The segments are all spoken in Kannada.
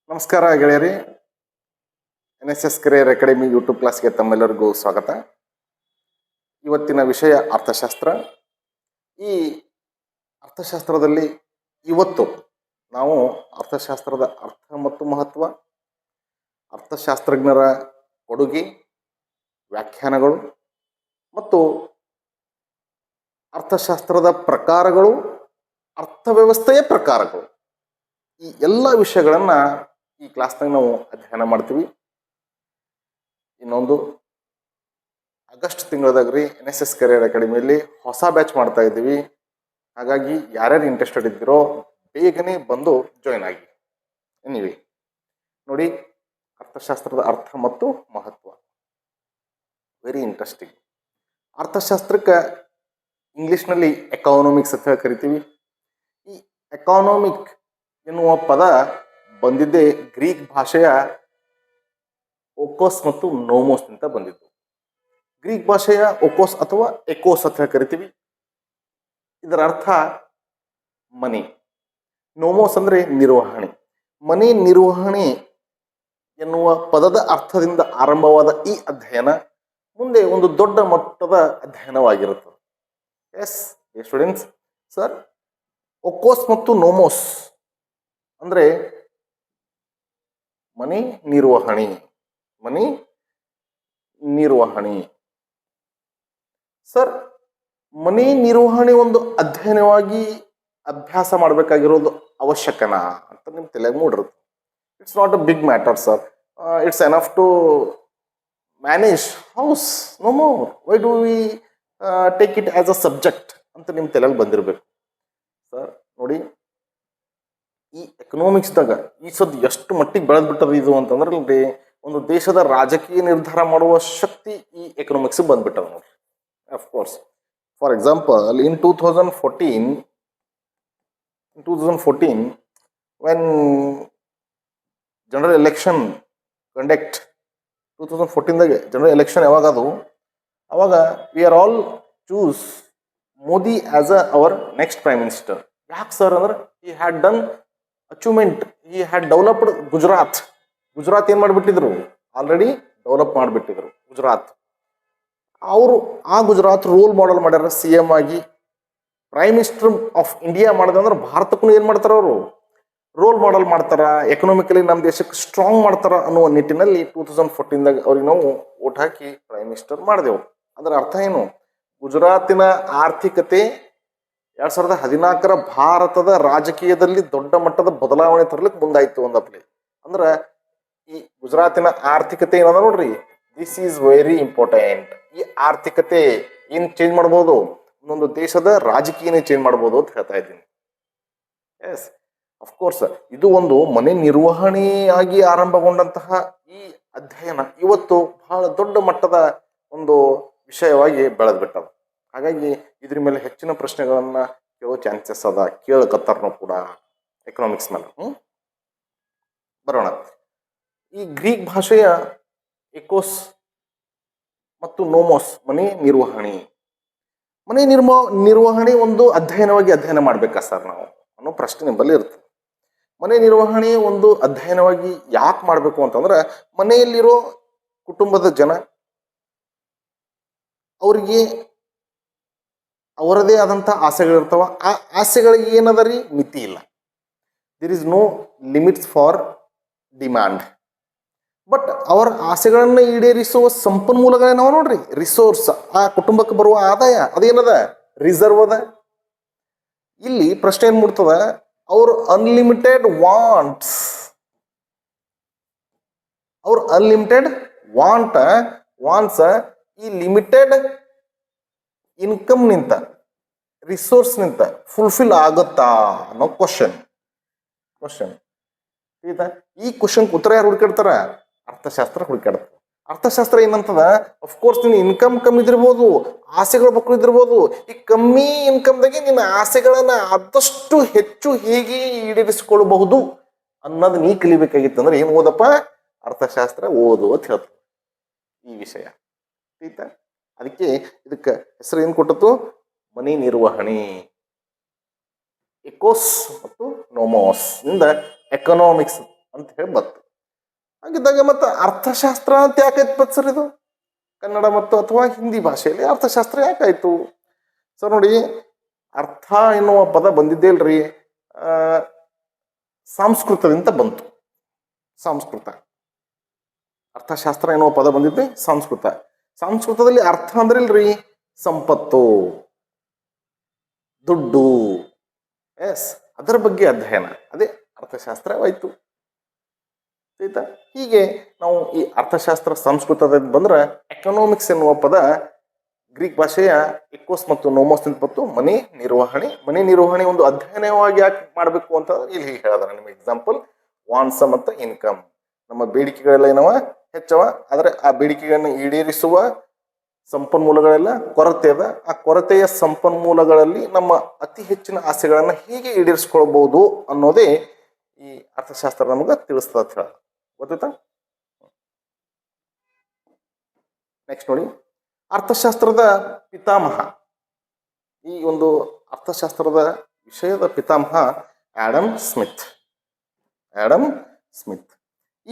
ನಮಸ್ಕಾರ ಗೆಳೆಯರಿ. NSS ಕರಿಯರ್ ಅಕಾಡೆಮಿ ಯೂಟ್ಯೂಬ್ ಕ್ಲಾಸ್ಗೆ ತಮ್ಮೆಲ್ಲರಿಗೂ ಸ್ವಾಗತ. ಇವತ್ತಿನ ವಿಷಯ ಅರ್ಥಶಾಸ್ತ್ರ. ಈ ಅರ್ಥಶಾಸ್ತ್ರದಲ್ಲಿ ಇವತ್ತು ನಾವು ಅರ್ಥಶಾಸ್ತ್ರದ ಅರ್ಥ ಮತ್ತು ಮಹತ್ವ, ಅರ್ಥಶಾಸ್ತ್ರಜ್ಞರ ಕೊಡುಗೆ, ವ್ಯಾಖ್ಯಾನಗಳು ಮತ್ತು ಅರ್ಥಶಾಸ್ತ್ರದ ಪ್ರಕಾರಗಳು, ಅರ್ಥವ್ಯವಸ್ಥೆಯ ಪ್ರಕಾರಗಳು, ಈ ಎಲ್ಲ ವಿಷಯಗಳನ್ನು ಈ ಕ್ಲಾಸ್ನಾಗ ನಾವು ಅಧ್ಯಯನ ಮಾಡ್ತೀವಿ. ಇನ್ನೊಂದು ಆಗಸ್ಟ್ ತಿಂಗಳದಾಗ ರೀ NSS ಕರಿಯರ್ ಅಕಾಡೆಮಿಯಲ್ಲಿ ಹೊಸ ಬ್ಯಾಚ್ ಮಾಡ್ತಾ ಇದ್ದೀವಿ. ಹಾಗಾಗಿ ಯಾರ್ಯಾರು ಇಂಟ್ರೆಸ್ಟೆಡ್ ಇದ್ದೀರೋ ಬೇಗನೆ ಬಂದು ಜಾಯ್ನ್ ಆಗಿ. ಎನಿವೆ ನೋಡಿ, ಅರ್ಥಶಾಸ್ತ್ರದ ಅರ್ಥ ಮತ್ತು ಮಹತ್ವ ವೆರಿ ಇಂಟ್ರೆಸ್ಟಿಂಗ್. ಅರ್ಥಶಾಸ್ತ್ರಕ್ಕೆ ಇಂಗ್ಲೀಷ್ನಲ್ಲಿ ಎಕಾನಮಿಕ್ಸ್ ಅಂತ ಹೇಳಿ ಕರಿತೀವಿ. ಈ ಎಕಾನಮಿಕ್ ಎನ್ನುವ ಪದ ಬಂದಿದ್ದೇ ಗ್ರೀಕ್ ಭಾಷೆಯ ಓಕೋಸ್ ಮತ್ತು ನೋಮೋಸ್ ಅಂತ ಬಂದಿದ್ದು. ಗ್ರೀಕ್ ಭಾಷೆಯ ಓಕೋಸ್ ಅಥವಾ ಎಕೋಸ್ ಅಂತ ಕರಿತೀವಿ. ಇದರ ಅರ್ಥ ಮನಿ. ನೋಮೋಸ್ ಅಂದ್ರೆ ನಿರ್ವಹಣೆ. ಮನಿ ನಿರ್ವಹಣೆ ಎನ್ನುವ ಪದದ ಅರ್ಥದಿಂದ ಆರಂಭವಾದ ಈ ಅಧ್ಯಯನ ಮುಂದೆ ಒಂದು ದೊಡ್ಡ ಮಟ್ಟದ ಅಧ್ಯಯನವಾಗಿರುತ್ತದೆ. ಎಸ್ ಸ್ಟೂಡೆಂಟ್ಸ್, ಸರ್, ಒಕೋಸ್ ಮತ್ತು ನೋಮೋಸ್ ಅಂದ್ರೆ ಮನಿ ನಿರ್ವಹಣೆ. ಮನಿ ನಿರ್ವಹಣೆ ಸರ್, ಮನಿ ನಿರ್ವಹಣೆ ಒಂದು ಅಧ್ಯಯನವಾಗಿ ಅಭ್ಯಾಸ ಮಾಡಬೇಕಾಗಿರೋದು ಅವಶ್ಯಕನಾ ಅಂತ ನಿಮ್ಮ ತಲೆಗೆ ಮೂಡಿರುತ್ತೆ. It's not a big matter sir, it's enough to manage house, no more. Why do we take it as a subject ಅಂತ ನಿಮ್ಮ ತಲೆಗೆ ಬಂದಿರಬೇಕು. ಸರ್ ನೋಡಿ, ಈ ಎಕನಾಮಿಕ್ಸ್ದಾಗ ಈ ಸದ್ ಎಷ್ಟು ಮಟ್ಟಿಗೆ ಬೆಳೆದ್ಬಿಟ್ಟದ ಇದು ಅಂತಂದ್ರೆ, ಒಂದು ದೇಶದ ರಾಜಕೀಯ ನಿರ್ಧಾರ ಮಾಡುವ ಶಕ್ತಿ ಈ ಎಕನಾಮಿಕ್ಸ್ ಬಂದ್ಬಿಟ್ಟದ ನೋಡ್ರಿ. Of course, for example, in 2014 when general election conduct, 2014ದಾಗ ಜನರಲ್ ಎಲೆಕ್ಷನ್ ಯಾವಾಗ ಅದು, ಅವಾಗ we are all choose Modi as our next prime minister. ಯಾಕೆ ಸರ್ ಅಂದ್ರೆ, he had done achievement, he had developed Gujarat. Gujarat ಏನ್ ಮಾಡಿಬಿಟ್ಟಿದ್ರು, ಆಲ್ರೆಡಿ ಡೆವಲಪ್ ಮಾಡಿಬಿಟ್ಟಿದ್ರು ಗುಜರಾತ್. ಅವರು ಆ ಗುಜರಾತ್ ರೋಲ್ ಮಾಡೆಲ್ ಮಾಡ್ಯಾರ. CM ಆಗಿ ಪ್ರೈಮ್ ಮಿನಿಸ್ಟರ್ ಆಫ್ ಇಂಡಿಯಾ ಮಾಡಿದ್ರೆ ಭಾರತಕ್ಕೂ ಏನ್ ಮಾಡ್ತಾರ, ಅವರು ರೋಲ್ ಮಾಡೆಲ್ ಮಾಡ್ತಾರ, ಎಕನಾಮಿಕಲಿ ನಮ್ಮ ದೇಶಕ್ಕೆ ಸ್ಟ್ರಾಂಗ್ ಮಾಡ್ತಾರ ಅನ್ನುವ ನಿಟ್ಟಿನಲ್ಲಿ 2014ದಾಗ ಅವ್ರಿಗೆ ನಾವು ಓಟ್ ಹಾಕಿ ಪ್ರೈಮ್ ಮಿನಿಸ್ಟರ್ ಮಾಡಿದೆವು. ಅದರ ಅರ್ಥ ಏನು, ಗುಜರಾತಿನ ಆರ್ಥಿಕತೆ 2014ರ ಭಾರತದ ರಾಜಕೀಯದಲ್ಲಿ ದೊಡ್ಡ ಮಟ್ಟದ ಬದಲಾವಣೆ ತರಲಿಕ್ಕೆ ಮುಂದಾಯ್ತು ಒಂದಪ್ಲೆ. ಅಂದ್ರೆ ಈ ಗುಜರಾತಿನ ಆರ್ಥಿಕತೆ ಏನದ ನೋಡ್ರಿ, ದಿಸ್ ಈಸ್ ವೆರಿ ಇಂಪಾರ್ಟೆಂಟ್. ಈ ಆರ್ಥಿಕತೆ ಏನ್ ಚೇಂಜ್ ಮಾಡ್ಬೋದು, ಒಂದೊಂದು ದೇಶದ ರಾಜಕೀಯನೇ ಚೇಂಜ್ ಮಾಡ್ಬೋದು ಅಂತ ಹೇಳ್ತಾ ಇದ್ದೀನಿ. ಎಸ್, ಅಫ್ಕೋರ್ಸ್, ಇದು ಒಂದು ಮನೆ ನಿರ್ವಹಣೆಯಾಗಿ ಆರಂಭಗೊಂಡಂತಹ ಈ ಅಧ್ಯಯನ ಇವತ್ತು ಬಹಳ ದೊಡ್ಡ ಮಟ್ಟದ ಒಂದು ವಿಷಯವಾಗಿ ಬೆಳೆದ್ಬಿಟ್ಟದ. ಹಾಗಾಗಿ ಇದ್ರ ಮೇಲೆ ಹೆಚ್ಚಿನ ಪ್ರಶ್ನೆಗಳನ್ನ ಕೇಳೋ ಚಾನ್ಸಸ್ ಅದ, ಕೇಳಕತ್ತಾರನು ಕೂಡ ಎಕನಾಮಿಕ್ಸ್ ಮೇಲೆ. ಬರೋಣ. ಈ ಗ್ರೀಕ್ ಭಾಷೆಯ ಎಕೋಸ್ ಮತ್ತು ನೋಮೋಸ್, ಮನೆ ನಿರ್ವಹಣೆ. ಮನೆ ನಿರ್ವಹಣೆ ಒಂದು ಅಧ್ಯಯನವಾಗಿ ಅಧ್ಯಯನ ಮಾಡ್ಬೇಕಾ ಸರ್ ನಾವು ಅನ್ನೋ ಪ್ರಶ್ನೆ ನಿಮ್ಮಲ್ಲಿ ಇರ್ತದೆ. ಮನೆ ನಿರ್ವಹಣೆ ಒಂದು ಅಧ್ಯಯನವಾಗಿ ಯಾಕೆ ಮಾಡಬೇಕು ಅಂತಂದ್ರೆ, ಮನೆಯಲ್ಲಿರೋ ಕುಟುಂಬದ ಜನ ಅವರಿಗೆ ಅವರದೇ ಆದಂಥ ಆಸೆಗಳಿರ್ತಾವ. ಆ ಆಸೆಗಳಿಗೆ ಏನದ ರೀ, ಮಿತಿ ಇಲ್ಲ. There is no limits for demand. But ಅವರ ಆಸೆಗಳನ್ನು ಈಡೇರಿಸುವ ಸಂಪನ್ಮೂಲಗಳೇನವ ನೋಡ್ರಿ, ರಿಸೋರ್ಸ್. ಆ ಕುಟುಂಬಕ್ಕೆ ಬರುವ ಆದಾಯ ಅದೇನದ, ರಿಸರ್ವ್ ಅದ. ಇಲ್ಲಿ ಪ್ರಶ್ನೆ ಏನ್ ಮೂಡ್ತದ, ಅವ್ರ ಅನ್ಲಿಮಿಟೆಡ್ ವಾಂಟ್ಸ್, ಅವ್ರ ಅನ್ಲಿಮಿಟೆಡ್ ವಾಂಟ್ಸ್ ಈ ಲಿಮಿಟೆಡ್ ಇನ್ಕಮ್ ನಿಂತ, ರಿಸೋರ್ಸ್ ನಿಂತ ಫುಲ್ಫಿಲ್ ಆಗುತ್ತಾ ಅನ್ನೋ ಕ್ವಶನ್. ಈ ಕ್ವಶನ್ ಉತ್ತರ ಯಾರು ಹುಡುಕಾಡ್ತಾರ, ಅರ್ಥಶಾಸ್ತ್ರ ಹುಡುಕಾಡ್ತಾರೆ. ಅರ್ಥಶಾಸ್ತ್ರ ಏನಂತದ, ಅಫ್ಕೋರ್ಸ್ ನಿನ್ನ ಇನ್ಕಮ್ ಕಮ್ಮಿ ಇದಿರ್ಬೋದು, ಆಸೆಗಳ ಮಕ್ಕಳು ಇದಿರ್ಬೋದು. ಈ ಕಮ್ಮಿ ಇನ್ಕಮ್ದಾಗೆ ನಿನ್ನ ಆಸೆಗಳನ್ನ ಆದಷ್ಟು ಹೆಚ್ಚು ಹೇಗೆ ಈಡೇರಿಸಿಕೊಳ್ಳಬಹುದು ಅನ್ನೋದು ನೀ ಕಲಿಬೇಕಾಗಿತ್ತು ಅಂದ್ರೆ ಏನ್ ಓದಪ್ಪ, ಅರ್ಥಶಾಸ್ತ್ರ ಓದು ಅಂತ ಹೇಳ್ತಾರೆ ಈ ವಿಷಯ. ಅದಕ್ಕೆ ಇದಕ್ಕೆ ಹೆಸರು ಏನ್ ಕೊಟ್ಟತು, ಮನಿ ನಿರ್ವಹಣೆ. ಎಕೋಸ್ ಮತ್ತು ನೋಮೋಸ್ ಇಂದ ಎಕನಾಮಿಕ್ಸ್ ಅಂತ ಹೇಳಿ ಬತ್ತು. ಹಾಗಿದ್ದಾಗ ಮತ್ತು ಅರ್ಥಶಾಸ್ತ್ರ ಅಂತ ಯಾಕಾಯ್ತು ಬತ್ ಸರ್ ಇದು? ಕನ್ನಡ ಮತ್ತು ಅಥವಾ ಹಿಂದಿ ಭಾಷೆಯಲ್ಲಿ ಅರ್ಥಶಾಸ್ತ್ರ ಯಾಕಾಯ್ತು ಸರ್? ನೋಡಿ, ಅರ್ಥ ಎನ್ನುವ ಪದ ಬಂದಿದ್ದೇ ಇಲ್ರಿ, ಸಂಸ್ಕೃತದಿಂದ ಬಂತು. ಸಂಸ್ಕೃತ, ಅರ್ಥಶಾಸ್ತ್ರ ಎನ್ನುವ ಪದ ಬಂದಿದ್ದೆ ಸಂಸ್ಕೃತ. ಸಂಸ್ಕೃತದಲ್ಲಿ ಅರ್ಥ ಅಂದ್ರೆ ಇಲ್ರಿ ಸಂಪತ್ತು, ದುಡ್ಡು, ಎಸ್, ಅದರ ಬಗ್ಗೆ ಅಧ್ಯಯನ, ಅದೇ ಅರ್ಥಶಾಸ್ತ್ರವಾಯ್ತು. ಆಯ್ತಾ? ಹೀಗೆ ನಾವು ಈ ಅರ್ಥಶಾಸ್ತ್ರ ಸಂಸ್ಕೃತದಿಂದ ಬಂದ್ರೆ ಎಕನಾಮಿಕ್ಸ್ ಎನ್ನುವ ಪದ ಗ್ರೀಕ್ ಭಾಷೆಯ ಎಕೋಸ್ ಮತ್ತು ನೋಮೋಸ್ ಅಂತ ಬಂತು, ಮನೆ ನಿರ್ವಹಣೆ. ಮನೆ ನಿರ್ವಹಣೆ ಒಂದು ಅಧ್ಯಯನವಾಗಿ ಯಾಕೆ ಮಾಡಬೇಕು ಅಂತ ಇಲ್ಲಿ ಹೇಳಿದಾರೆ ನಿಮಗೆ ಎಕ್ಸಾಂಪಲ್. ವಾನ್ಸ ಮತ್ತು ಇನ್ಕಮ್, ನಮ್ಮ ಬೇಡಿಕೆಗಳೆಲ್ಲ ಏನವ ಹೆಚ್ಚವ, ಆದರೆ ಆ ಬೇಡಿಕೆಗಳನ್ನು ಈಡೇರಿಸುವ ಸಂಪನ್ಮೂಲಗಳೆಲ್ಲ ಕೊರತೆ ಅದ. ಆ ಕೊರತೆಯ ಸಂಪನ್ಮೂಲಗಳಲ್ಲಿ ನಮ್ಮ ಅತಿ ಹೆಚ್ಚಿನ ಆಸೆಗಳನ್ನು ಹೇಗೆ ಈಡೇರಿಸ್ಕೊಳ್ಬಹುದು ಅನ್ನೋದೇ ಈ ಅರ್ಥಶಾಸ್ತ್ರ ನಮಗೆ ತಿಳಿಸ್ತದ ಅಂತ ಹೇಳ. ಗೊತ್ತಾಯ್ತಾ? ನೆಕ್ಸ್ಟ್ ನೋಡಿ, ಅರ್ಥಶಾಸ್ತ್ರದ ಪಿತಾಮಹ. ಈ ಒಂದು ಅರ್ಥಶಾಸ್ತ್ರದ ವಿಷಯದ ಪಿತಾಮಹ ಆಡಮ್ ಸ್ಮಿತ್. Adam Smith.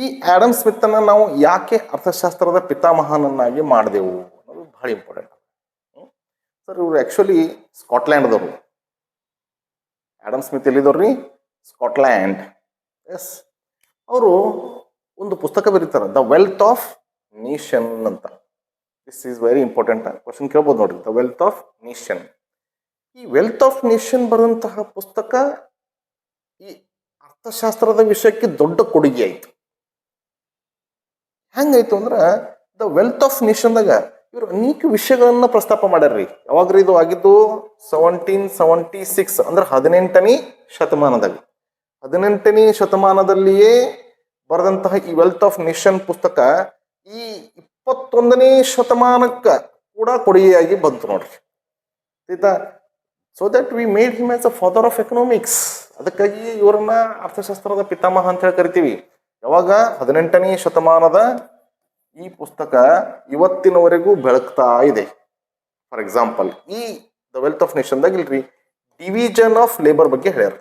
ಈ ಆಡಮ್ ಸ್ಮಿತ್ ಅನ್ನ ನಾವು ಯಾಕೆ ಅರ್ಥಶಾಸ್ತ್ರದ ಪಿತಾಮಹನನ್ನಾಗಿ ಮಾಡಿದೆವು ಅನ್ನೋದು ಬಹಳ ಇಂಪಾರ್ಟೆಂಟ್. ಸರ್, ಇವರು ಆಕ್ಚುಲಿ ಸ್ಕಾಟ್ಲ್ಯಾಂಡ್ದವರು. ಆಡಮ್ ಸ್ಮಿತ್ ಎಲ್ಲಿದವ್ರಿ? ಸ್ಕಾಟ್ಲ್ಯಾಂಡ್. ಎಸ್, ಅವರು ಒಂದು ಪುಸ್ತಕ ಬರೀತಾರೆ, ದ ವೆಲ್ತ್ ಆಫ್ ನೇಷನ್ ಅಂತ. This is very important. Question ಕೇಳ್ಬೋದು ನೋಡ್ರಿ, ದ ವೆಲ್ತ್ ಆಫ್ ನೇಷನ್. ಈ ವೆಲ್ತ್ ಆಫ್ ನೇಷನ್ ಬರೆದಂತಹ ಪುಸ್ತಕ ಈ ಅರ್ಥಶಾಸ್ತ್ರದ ವಿಷಯಕ್ಕೆ ದೊಡ್ಡ ಕೊಡುಗೆ ಆಯಿತು. ಹೆಂಗಾಯ್ತು ಅಂದ್ರೆ, ದ ವೆಲ್ತ್ ಆಫ್ ನೇಷನ್ದಾಗ ಇವರು ಅನೇಕ ವಿಷಯಗಳನ್ನ ಪ್ರಸ್ತಾಪ ಮಾಡ್ಯಾರ್ರಿ. ಯಾವಾಗ್ರಿ ಇದು ಆಗಿದ್ದು? 1776 ಅಂದ್ರೆ 18ನೇ ಶತಮಾನದಾಗ. 18ನೇ ಶತಮಾನದಲ್ಲಿಯೇ ಬರೆದಂತಹ ಈ ವೆಲ್ತ್ ಆಫ್ ನೇಷನ್ ಪುಸ್ತಕ ಈ 21ನೇ ಶತಮಾನಕ್ಕ ಕೂಡ ಕೊಡುಗೆಯಾಗಿ ಬಂತು ನೋಡ್ರಿ. ಆಯ್ತಾ? So that we made him as a father of economics. ಅದಕ್ಕಾಗಿ ಇವರನ್ನ ಅರ್ಥಶಾಸ್ತ್ರದ ಪಿತಾಮಹ ಅಂತ ಹೇಳಿ ಕರಿತೀವಿ. ಯಾವಾಗ? 18ನೇ ಶತಮಾನದ ಈ ಪುಸ್ತಕ ಇವತ್ತಿನವರೆಗೂ ಬೆಳಗ್ತಾ ಇದೆ. ಫಾರ್ ಎಕ್ಸಾಂಪಲ್, ಈ ದ ವೆಲ್ತ್ ಆಫ್ ನೇಷನ್ದಾಗ ಇಲ್ರಿ ಡಿವಿಷನ್ ಆಫ್ ಲೇಬರ್ ಬಗ್ಗೆ ಹೇಳ್ಯಾರ.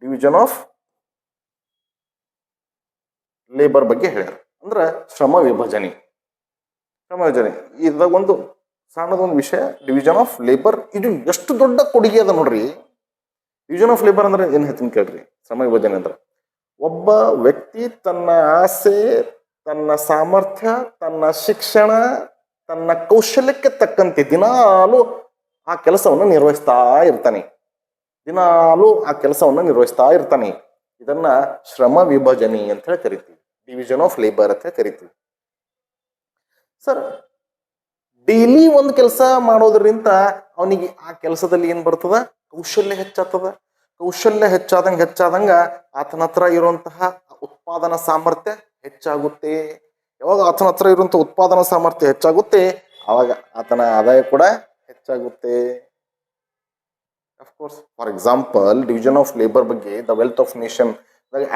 ಡಿವಿಷನ್ ಆಫ್ ಲೇಬರ್ ಬಗ್ಗೆ ಹೇಳ್ಯಾರ ಅಂದ್ರೆ ಶ್ರಮ ವಿಭಜನೆ. ಶ್ರಮ ವಿಭಜನೆ ಇದಾಗ ಒಂದು ಸಣ್ಣದೊಂದು ವಿಷಯ, ಡಿವಿಷನ್ ಆಫ್ ಲೇಬರ್. ಇದು ಎಷ್ಟು ದೊಡ್ಡ ಕೊಡುಗೆ ಅದ ನೋಡ್ರಿ. ಡಿವಿಷನ್ ಆಫ್ ಲೇಬರ್ ಅಂದ್ರೆ ಏನ್ ಹೇಳ್ತೀನಿ ಕೇಳ್ರಿ. ಶ್ರಮ ವಿಭಜನೆ ಅಂದ್ರೆ ಒಬ್ಬ ವ್ಯಕ್ತಿ ತನ್ನ ಆಸೆ, ತನ್ನ ಸಾಮರ್ಥ್ಯ, ತನ್ನ ಶಿಕ್ಷಣ, ತನ್ನ ಕೌಶಲ್ಯಕ್ಕೆ ತಕ್ಕಂತೆ ದಿನಾಲು ಆ ಕೆಲಸವನ್ನು ನಿರ್ವಹಿಸ್ತಾ ಇರ್ತಾನೆ. ದಿನಾಲು ಆ ಕೆಲಸವನ್ನು ನಿರ್ವಹಿಸ್ತಾ ಇರ್ತಾನೆ. ಇದನ್ನ ಶ್ರಮ ವಿಭಜನೆ ಅಂತ ಹೇಳಿ ಕರಿತೀವಿ. ಡಿವಿಷನ್ ಆಫ್ ಲೇಬರ್ ಅಂತ ಕರಿತೀವಿ. ಸರ್, ಡೈಲಿ ಒಂದು ಕೆಲಸ ಮಾಡೋದ್ರಿಂದ ಅವನಿಗೆ ಆ ಕೆಲಸದಲ್ಲಿ ಏನ್ ಬರ್ತದ? ಕೌಶಲ್ಯ ಹೆಚ್ಚಾಗ್ತದ. ಕೌಶಲ್ಯ ಹೆಚ್ಚಾದಂಗ ಆತನ ಹತ್ರ ಇರುವಂತಹ ಉತ್ಪಾದನಾ ಸಾಮರ್ಥ್ಯ ಹೆಚ್ಚಾಗುತ್ತೆ. ಯಾವಾಗ ಆತನ ಹತ್ರ ಇರುವಂತಹ ಉತ್ಪಾದನಾ ಸಾಮರ್ಥ್ಯ ಹೆಚ್ಚಾಗುತ್ತೆ, ಆವಾಗ ಆತನ ಆದಾಯ ಕೂಡ ಹೆಚ್ಚಾಗುತ್ತೆ. Of course, for example, division of labour ಬಗ್ಗೆ the wealth of nation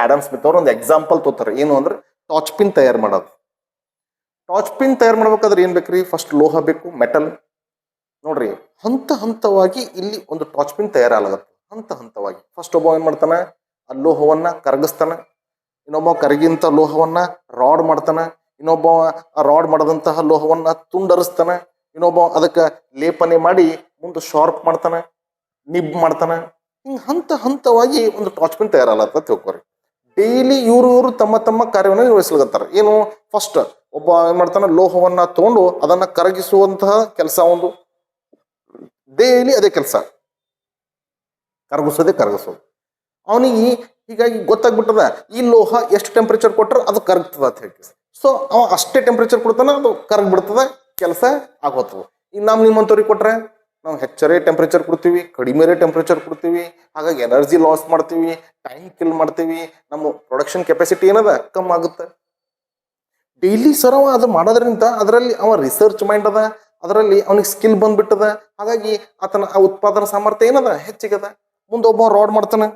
Adam Smith ಅವರು ಒಂದು ಎಕ್ಸಾಂಪಲ್ ತೋತಾರೆ. ಏನು ಅಂದ್ರೆ ಟಾರ್ಚ್ ಪಿನ್ ತಯಾರು ಮಾಡೋದು. ಟಾರ್ಚ್ ಪಿನ್ ತಯಾರು ಮಾಡ್ಬೇಕಾದ್ರೆ ಏನ್ ಬೇಕ್ರಿ? ಫಸ್ಟ್ ಲೋಹ ಬೇಕು, ಮೆಟಲ್. ನೋಡ್ರಿ, ಹಂತ ಹಂತವಾಗಿ ಇಲ್ಲಿ ಒಂದು ಟಾರ್ಚ್ ಪಿನ್ ತಯಾರಾಗತ್ತೆ. ಹಂತ ಹಂತವಾಗಿ ಫಸ್ಟ್ ಒಬ್ಬ ಏನ್ ಮಾಡ್ತಾನ? ಆ ಲೋಹವನ್ನ ಕರಗಿಸ್ತಾನ. ಇನ್ನೊಬ್ಬ ಕರಗಿಂತ ಲೋಹವನ್ನ ರಾಡ್ ಮಾಡ್ತಾನ. ಇನ್ನೊಬ್ಬ ಆ ರಾಡ್ ಮಾಡದಂತಹ ಲೋಹವನ್ನ ತುಂಡರಿಸ್ತಾನ. ಇನ್ನೊಬ್ಬ ಅದಕ್ಕೆ ಲೇಪನೆ ಮಾಡಿ ಮುಂದೆ ಶಾರ್ಪ್ ಮಾಡ್ತಾನ, ನಿಬ್ ಮಾಡ್ತಾನ. ಹಿಂಗ್ ಹಂತ ಹಂತವಾಗಿ ಒಂದು ಟಾರ್ಚ್ ಪಿನ್ ತಯಾರಾಗತ್ತ ತಿಳ್ಕೊರಿ. ಡೈಲಿ ಇವರು ತಮ್ಮ ತಮ್ಮ ಕಾರ್ಯವನ್ನು ನಿರ್ವಹಿಸ್ಲಿಕತ್ತಾರ. ಏನು? ಫಸ್ಟ್ ಒಬ್ಬ ಏನ್ ಮಾಡ್ತಾನ? ಲೋಹವನ್ನ ತಗೊಂಡು ಅದನ್ನ ಕರಗಿಸುವಂತಹ ಕೆಲಸ ಒಂದು. ಡೈಲಿ ಅದೇ ಕೆಲಸ, ಕರಗಿಸೋದು. ಅವನಿಗೆ ಹೀಗಾಗಿ ಗೊತ್ತಾಗ್ಬಿಟ್ಟದ ಈ ಲೋಹ ಎಷ್ಟು ಟೆಂಪರೇಚರ್ ಕೊಟ್ಟರೆ ಅದು ಕರಗ್ತದ ಅಂತ ಹೇಳಿ. ಸೊ ಅವ ಅಷ್ಟೇ ಟೆಂಪರೇಚರ್ ಕೊಡ್ತಾನ, ಅದು ಕರಗ್ಬಿಡ್ತದ, ಕೆಲಸ ಆಗೋತದ. ಈಗ ನಾವು ನಿಮ್ಮಂತವ್ರಿಗೆ ಕೊಟ್ರೆ ನಾವು ಹೆಚ್ಚರೇ ಟೆಂಪರೇಚರ್ ಕೊಡ್ತೀವಿ, ಕಡಿಮೆ ಟೆಂಪರೇಚರ್ ಕೊಡ್ತೀವಿ. ಹಾಗಾಗಿ ಎನರ್ಜಿ ಲಾಸ್ ಮಾಡ್ತೀವಿ, ಟೈಮ್ ಕಿಲ್ ಮಾಡ್ತೀವಿ. ನಮ್ಮ ಪ್ರೊಡಕ್ಷನ್ ಕೆಪಾಸಿಟಿ ಏನದ ಕಮ್ಮಿ ಆಗುತ್ತೆ. ಡೈಲಿ ಸರ್ ಅವ ಅದು ಮಾಡೋದ್ರಿಂದ ಅದರಲ್ಲಿ ಅವ ರಿಸರ್ಚ್ ಮೈಂಡ್ ಅದ, ಅದರಲ್ಲಿ ಅವನಿಗೆ ಸ್ಕಿಲ್ ಬಂದ್ಬಿಟ್ಟದ. ಹಾಗಾಗಿ ಆತನ ಆ ಉತ್ಪಾದನಾ ಸಾಮರ್ಥ್ಯ ಏನದ ಹೆಚ್ಚಿಗದ. ಮುಂದೆ ಒಬ್ಬ ರಾಡ್ ಮಾಡ್ತಾನೆ.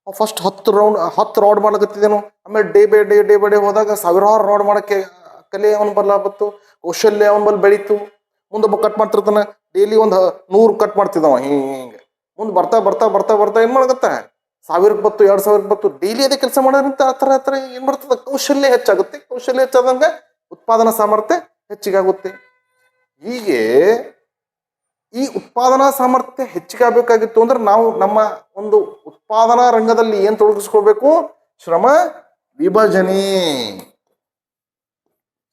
ಫಸ್ಟ್ 10 ರಾಡ್ ಮಾಡಕತ್ತಿದ್ದೇನು, ಆಮೇಲೆ ಡೇ ಬೈ ಡೇ ಹೋದಾಗ ಸಾವಿರಾರು ರಾಡ್ ಮಾಡಕ್ಕೆ ಕಲೆ ಅವನ ಬಲ್ಲ ಬತ್ತು, ಕೌಶಲ್ಯ ಅವನ ಬಲ್ಲಿ ಬೆಳೀತು. ಮುಂದೊಬ್ಬ ಕಟ್ ಮಾಡ್ತಿರ್ತಾನೆ, ಡೈಲಿ ಒಂದು 100 ಕಟ್ ಮಾಡ್ತಿದ್ದವ. ಹಿಂಗೆ ಮುಂದೆ ಬರ್ತಾ ಏನ್ ಮಾಡಕತ್ತ? 1000 ಬತ್ತು 2000 ಬತ್ತು ಡೈಲಿ ಅದೇ ಕೆಲಸ ಮಾಡೋದ್ರಿಂದ ಆ ಥರ ಏನು ಬರ್ತದೆ, ಕೌಶಲ್ಯ ಹೆಚ್ಚಾಗುತ್ತೆ. ಕೌಶಲ್ಯ ಹೆಚ್ಚಾದಂಗೆ ಉತ್ಪಾದನಾ ಸಾಮರ್ಥ್ಯ ಹೆಚ್ಚಿಗಾಗುತ್ತೆ. ಹೀಗೆ ಈ ಉತ್ಪಾದನಾ ಸಾಮರ್ಥ್ಯ ಹೆಚ್ಚಿಗೆ ಆಗಬೇಕಾಗಿತ್ತು ಅಂದ್ರೆ ನಾವು ನಮ್ಮ ಒಂದು ಉತ್ಪಾದನಾ ರಂಗದಲ್ಲಿ ಏನು ತೊಡಗಿಸ್ಕೊಳ್ಬೇಕು? ಶ್ರಮ ವಿಭಜನೆ.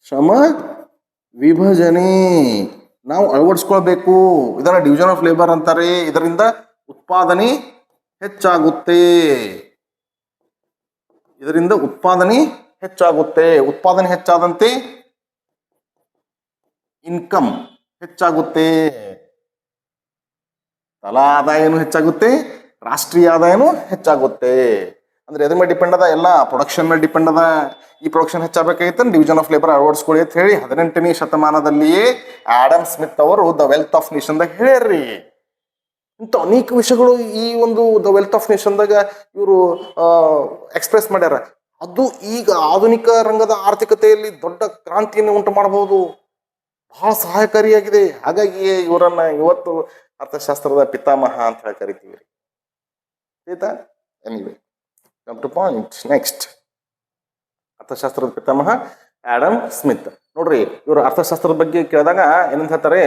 ಶ್ರಮ ವಿಭಜನೆ ನಾವು ಅಳವಡಿಸ್ಕೊಳ್ಬೇಕು. ಇದನ್ನ ಡಿವಿಷನ್ ಆಫ್ ಲೇಬರ್ ಅಂತಾರೆ. ಇದರಿಂದ ಉತ್ಪಾದನೆ ಹೆಚ್ಚಾಗುತ್ತೆ. ಇದರಿಂದ ಉತ್ಪಾದನೆ ಹೆಚ್ಚಾಗುತ್ತೆ. ಉತ್ಪಾದನೆ ಹೆಚ್ಚಾದಂತೆ ಇನ್ಕಮ್ ಹೆಚ್ಚಾಗುತ್ತೆ. ತಲಾ ಆದಾಯನೂ ಹೆಚ್ಚಾಗುತ್ತೆ, ರಾಷ್ಟ್ರೀಯ ಆದಾಯನೂ ಹೆಚ್ಚಾಗುತ್ತೆ. ಅಂದ್ರೆ ಎದ್ರ ಮೇಲೆ ಡಿಪೆಂಡ್ ಅದ? ಎಲ್ಲ ಪ್ರೊಡಕ್ಷನ್ ಮೇಲೆ ಡಿಪೆಂಡ್ ಅದ. ಈ ಪ್ರೊಡಕ್ಷನ್ ಹೆಚ್ಚಾಗಬೇಕಾಗಿತ್ತು ಡಿವಿಷನ್ ಆಫ್ ಲೇಬರ್ ಅಳವಡಿಸ್ಕೊಳ್ಳಿ ಅಂತ ಹೇಳಿ 18ನೇ ಶತಮಾನದಲ್ಲಿಯೇ ಆಡಮ್ ಸ್ಮಿತ್ ಅವರು ದ ವೆಲ್ತ್ ಆಫ್ ನೇಷನ್ದಾಗ ಹೇಳ್ಯಾರ್ರಿ. ಇಂಥ ಅನೇಕ ವಿಷಯಗಳು ಈ ಒಂದು ದ ವೆಲ್ತ್ ಆಫ್ ನೇಷನ್ದಾಗ ಇವರು ಎಕ್ಸ್ಪ್ರೆಸ್ ಮಾಡ್ಯಾರ. ಅದು ಈಗ ಆಧುನಿಕ ರಂಗದ ಆರ್ಥಿಕತೆಯಲ್ಲಿ ದೊಡ್ಡ ಕ್ರಾಂತಿಯನ್ನು ಉಂಟು ಮಾಡಬಹುದು, ಬಹಳ ಸಹಾಯಕಾರಿಯಾಗಿದೆ. ಹಾಗಾಗಿ ಇವರನ್ನ ಇವತ್ತು ಅರ್ಥಶಾಸ್ತ್ರದ ಪಿತಾಮಹ ಅಂತ ಹೇಳಿ ಕರಿತೀವಿ. ಆಯ್ತಾ? Anyway, come to point. Next, ಅರ್ಥಶಾಸ್ತ್ರದ ಪಿತಾಮಹ ಆಡಮ್ ಸ್ಮಿತ್. ನೋಡ್ರಿ, ಇವರು ಅರ್ಥಶಾಸ್ತ್ರದ ಬಗ್ಗೆ ಕೇಳಿದಾಗ ಏನಂತ ಹೇಳ್ತಾರೆ?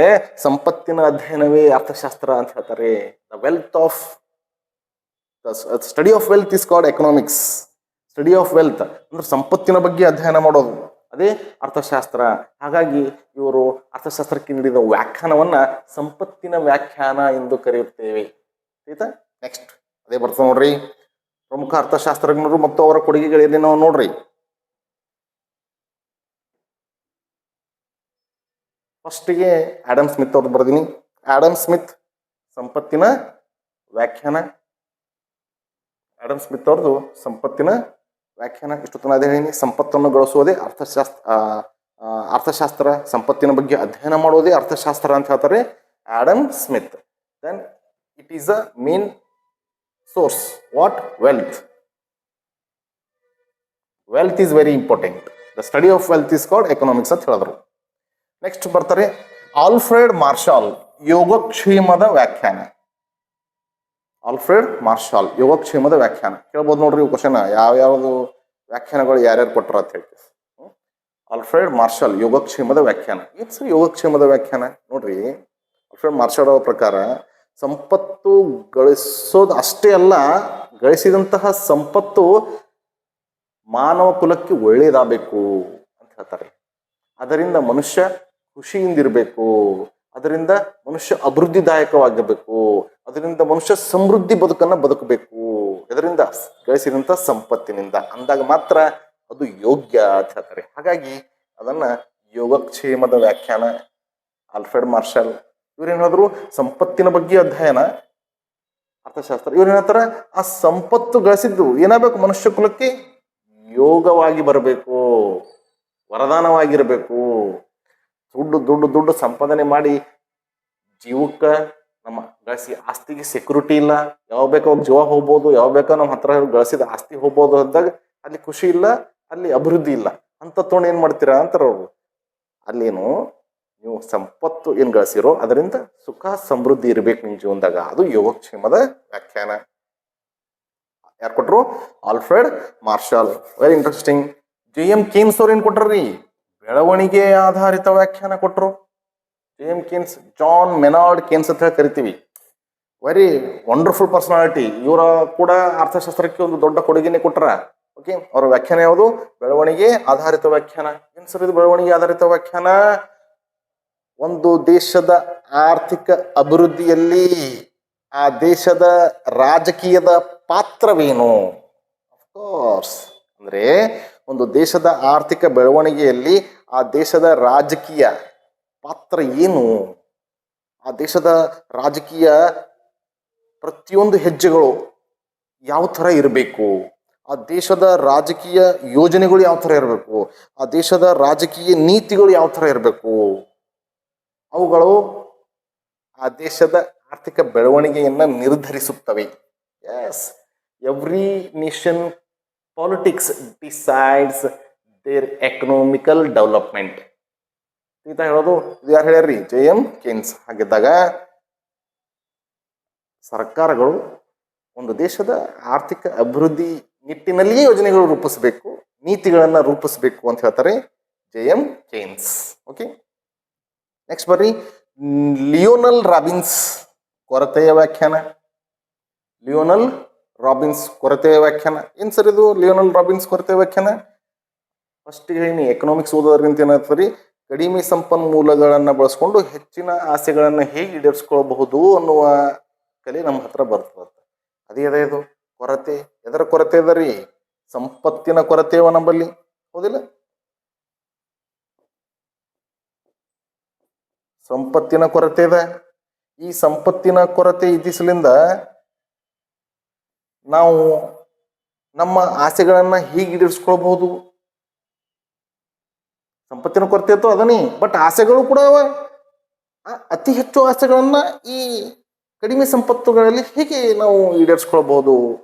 ಸಂಪತ್ತಿನ ಅಧ್ಯಯನವೇ ಅರ್ಥಶಾಸ್ತ್ರ ಅಂತ ಹೇಳ್ತಾರೆ. The wealth of study of wealth is called economics. Study of wealth ಅಂದ್ರೆ ಸಂಪತ್ತಿನ ಬಗ್ಗೆ ಅಧ್ಯಯನ ಮಾಡೋದು, ಅದೇ ಅರ್ಥಶಾಸ್ತ್ರ. ಹಾಗಾಗಿ ಇವರು ಅರ್ಥಶಾಸ್ತ್ರಕ್ಕೆ ನೀಡಿದ ವ್ಯಾಖ್ಯಾನವನ್ನ ಸಂಪತ್ತಿನ ವ್ಯಾಖ್ಯಾನ ಎಂದು ಕರೆಯುತ್ತೇವೆ. ಆಯ್ತಾ? ನೆಕ್ಸ್ಟ್ ಅದೇ ಬರ್ತದೆ ನೋಡ್ರಿ, ಪ್ರಮುಖ ಅರ್ಥಶಾಸ್ತ್ರಜ್ಞರು ಮತ್ತು ಅವರ ಕೊಡುಗೆಗಳೇನೇ ನಾವು ನೋಡ್ರಿ. ಫಸ್ಟಿಗೆ ಆಡಮ್ ಸ್ಮಿತ್ ಅವ್ರದ್ದು ಬರ್ದೀನಿ. ಆಡಮ್ ಸ್ಮಿತ್ ಸಂಪತ್ತಿನ ವ್ಯಾಖ್ಯಾನ. ಆಡಮ್ ಸ್ಮಿತ್ ಅವ್ರದ್ದು ಸಂಪತ್ತಿನ ವ್ಯಾಖ್ಯಾನ. ಇಷ್ಟು ತನ ಅದೇ ಹೇಳಿ, ಸಂಪತ್ತನ್ನು ಗಳಿಸುವುದೇ ಅರ್ಥಶಾಸ್ತ್ರ. ಸಂಪತ್ತಿನ ಬಗ್ಗೆ ಅಧ್ಯಯನ ಮಾಡುವುದೇ ಅರ್ಥಶಾಸ್ತ್ರ ಅಂತ ಹೇಳ್ತಾರೆ Adam Smith. Then it is a main source. What? Wealth. Wealth is very important. The study of wealth is called economics ಅಂತ ಹೇಳಿದ್ರು. ನೆಕ್ಸ್ಟ್ ಬರ್ತಾರೆ ಆಲ್ಫ್ರೆಡ್ ಮಾರ್ಷಾಲ್, ಯೋಗಕ್ಷೇಮದ ವ್ಯಾಖ್ಯಾನ. ಆಲ್ಫ್ರೆಡ್ ಮಾರ್ಷಾಲ್, ಯೋಗಕ್ಷೇಮದ ವ್ಯಾಖ್ಯಾನ. ಕೇಳ್ಬೋದು ನೋಡ್ರಿ ಕ್ವಶನ್, ಯಾವ್ಯಾವುದು ವ್ಯಾಖ್ಯಾನಗಳು ಯಾರ್ಯಾರು ಕೊಟ್ಟರು ಅಂತ ಹೇಳಿ. ಆಲ್ಫ್ರೆಡ್ ಮಾರ್ಷಾಲ್, ಯೋಗಕ್ಷೇಮದ ವ್ಯಾಖ್ಯಾನ. ಏನು ಸರ್ ಯೋಗಕ್ಷೇಮದ ವ್ಯಾಖ್ಯಾನ? ನೋಡ್ರಿ, ಆಲ್ಫ್ರೆಡ್ ಮಾರ್ಷಾಲ್ ಅವರ ಪ್ರಕಾರ ಸಂಪತ್ತು ಗಳಿಸೋದು ಅಷ್ಟೇ ಅಲ್ಲ, ಗಳಿಸಿದಂತಹ ಸಂಪತ್ತು ಮಾನವ ಕುಲಕ್ಕೆ ಒಳ್ಳೇದಾಗಬೇಕು ಅಂತ ಹೇಳ್ತಾರೆ. ಅದರಿಂದ ಮನುಷ್ಯ ಖುಷಿಯಿಂದಿರಬೇಕು, ಅದರಿಂದ ಮನುಷ್ಯ ಅಭಿವೃದ್ಧಿದಾಯಕವಾಗಿರಬೇಕು, ಅದರಿಂದ ಮನುಷ್ಯ ಸಮೃದ್ಧಿ ಬದುಕನ್ನು ಬದುಕಬೇಕು, ಇದರಿಂದ ಗಳಿಸಿದಂಥ ಸಂಪತ್ತಿನಿಂದ ಅಂದಾಗ ಮಾತ್ರ ಅದು ಯೋಗ್ಯ ಅಂತ ಹೇಳ್ತಾರೆ. ಹಾಗಾಗಿ ಅದನ್ನ ಯೋಗಕ್ಷೇಮದ ವ್ಯಾಖ್ಯಾನ. ಆಲ್ಫ್ರೆಡ್ ಮಾರ್ಷಲ್ ಇವ್ರೇನು ಹೇಳಿದ್ರು? ಸಂಪತ್ತಿನ ಬಗ್ಗೆ ಅಧ್ಯಯನ ಅರ್ಥಶಾಸ್ತ್ರ. ಇವ್ರು ಹೇಳ್ತಾರೆ ಆ ಸಂಪತ್ತು ಗಳಿಸಿದ್ದು ಏನಾಗಬೇಕು? ಮನುಷ್ಯ ಕುಲಕ್ಕೆ ಯೋಗವಾಗಿ ಬರಬೇಕು, ವರದಾನವಾಗಿರಬೇಕು. ದುಡ್ಡು ಸಂಪಾದನೆ ಮಾಡಿ ಜೀವಕ್ಕೆ ನಮ್ಮ ಗಳಿಸಿ ಆಸ್ತಿಗೆ ಸೆಕ್ಯೂರಿಟಿ ಇಲ್ಲ. ಯಾವ ಬೇಕೋ ಅವಾಗ ಜೀವ ಹೋಗ್ಬೋದು, ಯಾವ ಬೇಕೋ ನಮ್ಮ ಹತ್ರ ಗಳಿಸಿದ ಆಸ್ತಿ ಹೋಗ್ಬೋದು ಅಂದಾಗ ಅಲ್ಲಿ ಖುಷಿ ಇಲ್ಲ, ಅಲ್ಲಿ ಅಭಿವೃದ್ಧಿ ಇಲ್ಲ. ಅಂತ ತೊಗೊಂಡು ಏನ್ ಮಾಡ್ತೀರಾ ಅಂತಾರ ಅವರು. ಅಲ್ಲೇನು ನೀವು ಸಂಪತ್ತು ಏನ್ ಗಳಿಸಿರೋ ಅದರಿಂದ ಸುಖ ಸಮೃದ್ಧಿ ಇರ್ಬೇಕು ನಿಮ್ ಜೀವನದಾಗ. ಅದು ಯೋಗಕ್ಷೇಮದ ವ್ಯಾಖ್ಯಾನ. ಯಾರು ಕೊಟ್ರು? Alfred Marshall. Very interesting. J M. Keynes ಅವ್ರು ಏನ್ ಕೊಟ್ರಿ? ಬೆಳವಣಿಗೆ ಆಧಾರಿತ ವ್ಯಾಖ್ಯಾನ ಕೊಟ್ರು. ಜೆ.ಎಂ. ಕೇನ್ಸ್, ಜಾನ್ ಮೆನಾರ್ಡ್ ಕೇನ್ಸ್ ಅಂತ ಹೇಳಿ ಕರಿತೀವಿ. Very wonderful personality. ಇವರ ಕೂಡ ಅರ್ಥಶಾಸ್ತ್ರಕ್ಕೆ ಒಂದು ದೊಡ್ಡ ಕೊಡುಗೆನೆ ಕೊಟ್ರ. ಓಕೆ, ಅವರ ವ್ಯಾಖ್ಯಾನ ಯಾವುದು? ಬೆಳವಣಿಗೆ ಆಧಾರಿತ ವ್ಯಾಖ್ಯಾನ. ಏನ್ ಸರ್ ಇದು ಬೆಳವಣಿಗೆ ಆಧಾರಿತ ವ್ಯಾಖ್ಯಾನ? ಒಂದು ದೇಶದ ಆರ್ಥಿಕ ಅಭಿವೃದ್ಧಿಯಲ್ಲಿ ಆ ದೇಶದ ರಾಜಕೀಯದ ಪಾತ್ರವೇನು? ಅಫ್ಕೋರ್ಸ್, ಅಂದ್ರೆ ಒಂದು ದೇಶದ ಆರ್ಥಿಕ ಬೆಳವಣಿಗೆಯಲ್ಲಿ ಆ ದೇಶದ ರಾಜಕೀಯ ಪಾತ್ರ ಏನು? ಆ ದೇಶದ ರಾಜಕೀಯ ಪ್ರತಿಯೊಂದು ಹೆಜ್ಜೆಗಳು ಯಾವ ಥರ ಇರಬೇಕು? ಆ ದೇಶದ ರಾಜಕೀಯ ಯೋಜನೆಗಳು ಯಾವ ಥರ ಇರಬೇಕು? ಆ ದೇಶದ ರಾಜಕೀಯ ನೀತಿಗಳು ಯಾವ ಥರ ಇರಬೇಕು? ಅವುಗಳು ಆ ದೇಶದ ಆರ್ಥಿಕ ಬೆಳವಣಿಗೆಯನ್ನ ನಿರ್ಧರಿಸುತ್ತವೆ. Yes, every nation politics decides their economical development ಅಂತ ಹೇಳೋದು. ಇದು ಯಾರು ಹೇಳ್ಯಾರ್ರಿ? ಜೆ.ಎಂ. ಕೇನ್ಸ್. ಹಾಗಿದ್ದಾಗ ಸರ್ಕಾರಗಳು ಒಂದು ದೇಶದ ಆರ್ಥಿಕ ಅಭಿವೃದ್ಧಿ ನಿಟ್ಟಿನಲ್ಲಿಯೇ ಯೋಜನೆಗಳು ರೂಪಿಸಬೇಕು, ನೀತಿಗಳನ್ನು ರೂಪಿಸಬೇಕು ಅಂತ ಹೇಳ್ತಾರೆ ಜೆ.ಎಂ. ಕೇನ್ಸ್. ಓಕೆ, ನೆಕ್ಸ್ಟ್ ಬರ್ರಿ, ಲಿಯೋನಲ್ ರಾಬಿನ್ಸ್ ಕೊರತೆಯ ವ್ಯಾಖ್ಯಾನ. ಲಿಯೋನಲ್ ರಾಬಿನ್ಸ್ ಕೊರತೆಯ ವ್ಯಾಖ್ಯಾನ ಏನ್ ಸರ್ ಇದು? ಲಿಯೋನಲ್ ರಾಬಿನ್ಸ್ ಕೊರತೆಯ ವ್ಯಾಖ್ಯಾನ ಫಸ್ಟ್ ಹೇಳಿ, ಎಕನಾಮಿಕ್ಸ್ ಓದೋದ್ರಿಂದ ಏನಾಗ್ತದೆ, ಕಡಿಮೆ ಸಂಪನ್ಮೂಲಗಳನ್ನು ಬಳಸ್ಕೊಂಡು ಹೆಚ್ಚಿನ ಆಸೆಗಳನ್ನು ಹೇಗೆ ಈಡೇರಿಸ್ಕೊಳ್ಬಹುದು ಅನ್ನುವ ಕಲೆ ನಮ್ಮ ಹತ್ರ ಬರ್ತದೆ. ಅದೇ ಇದು ಕೊರತೆ. ಎದರ ಕೊರತೆ ಅದ ರೀ? ಸಂಪತ್ತಿನ ಕೊರತೆಯವ ನಮ್ಮಲ್ಲಿ, ಹೌದಿಲ್ಲ? ಸಂಪತ್ತಿನ ಕೊರತೆ ಇದೆ. ಈ ಸಂಪತ್ತಿನ ಕೊರತೆ ಇದ್ದಿಸಲಿಂದ ನಾವು ನಮ್ಮ ಆಸೆಗಳನ್ನ ಹೇಗೆ ಈಡೇರಿಸ್ಕೊಳ್ಬಹುದು? ಸಂಪತ್ತಿನ ಕೊರತೆ ಇತ್ತು ಅದನ್ನೇ, ಬಟ್ ಆಸೆಗಳು ಕೂಡ ಅವ. ಅತಿ ಹೆಚ್ಚು ಆಸೆಗಳನ್ನ ಈ ಕಡಿಮೆ ಸಂಪತ್ತುಗಳಲ್ಲಿ ಹೇಗೆ ನಾವು ಈಡೇರಿಸ್ಕೊಳ್ಬಹುದು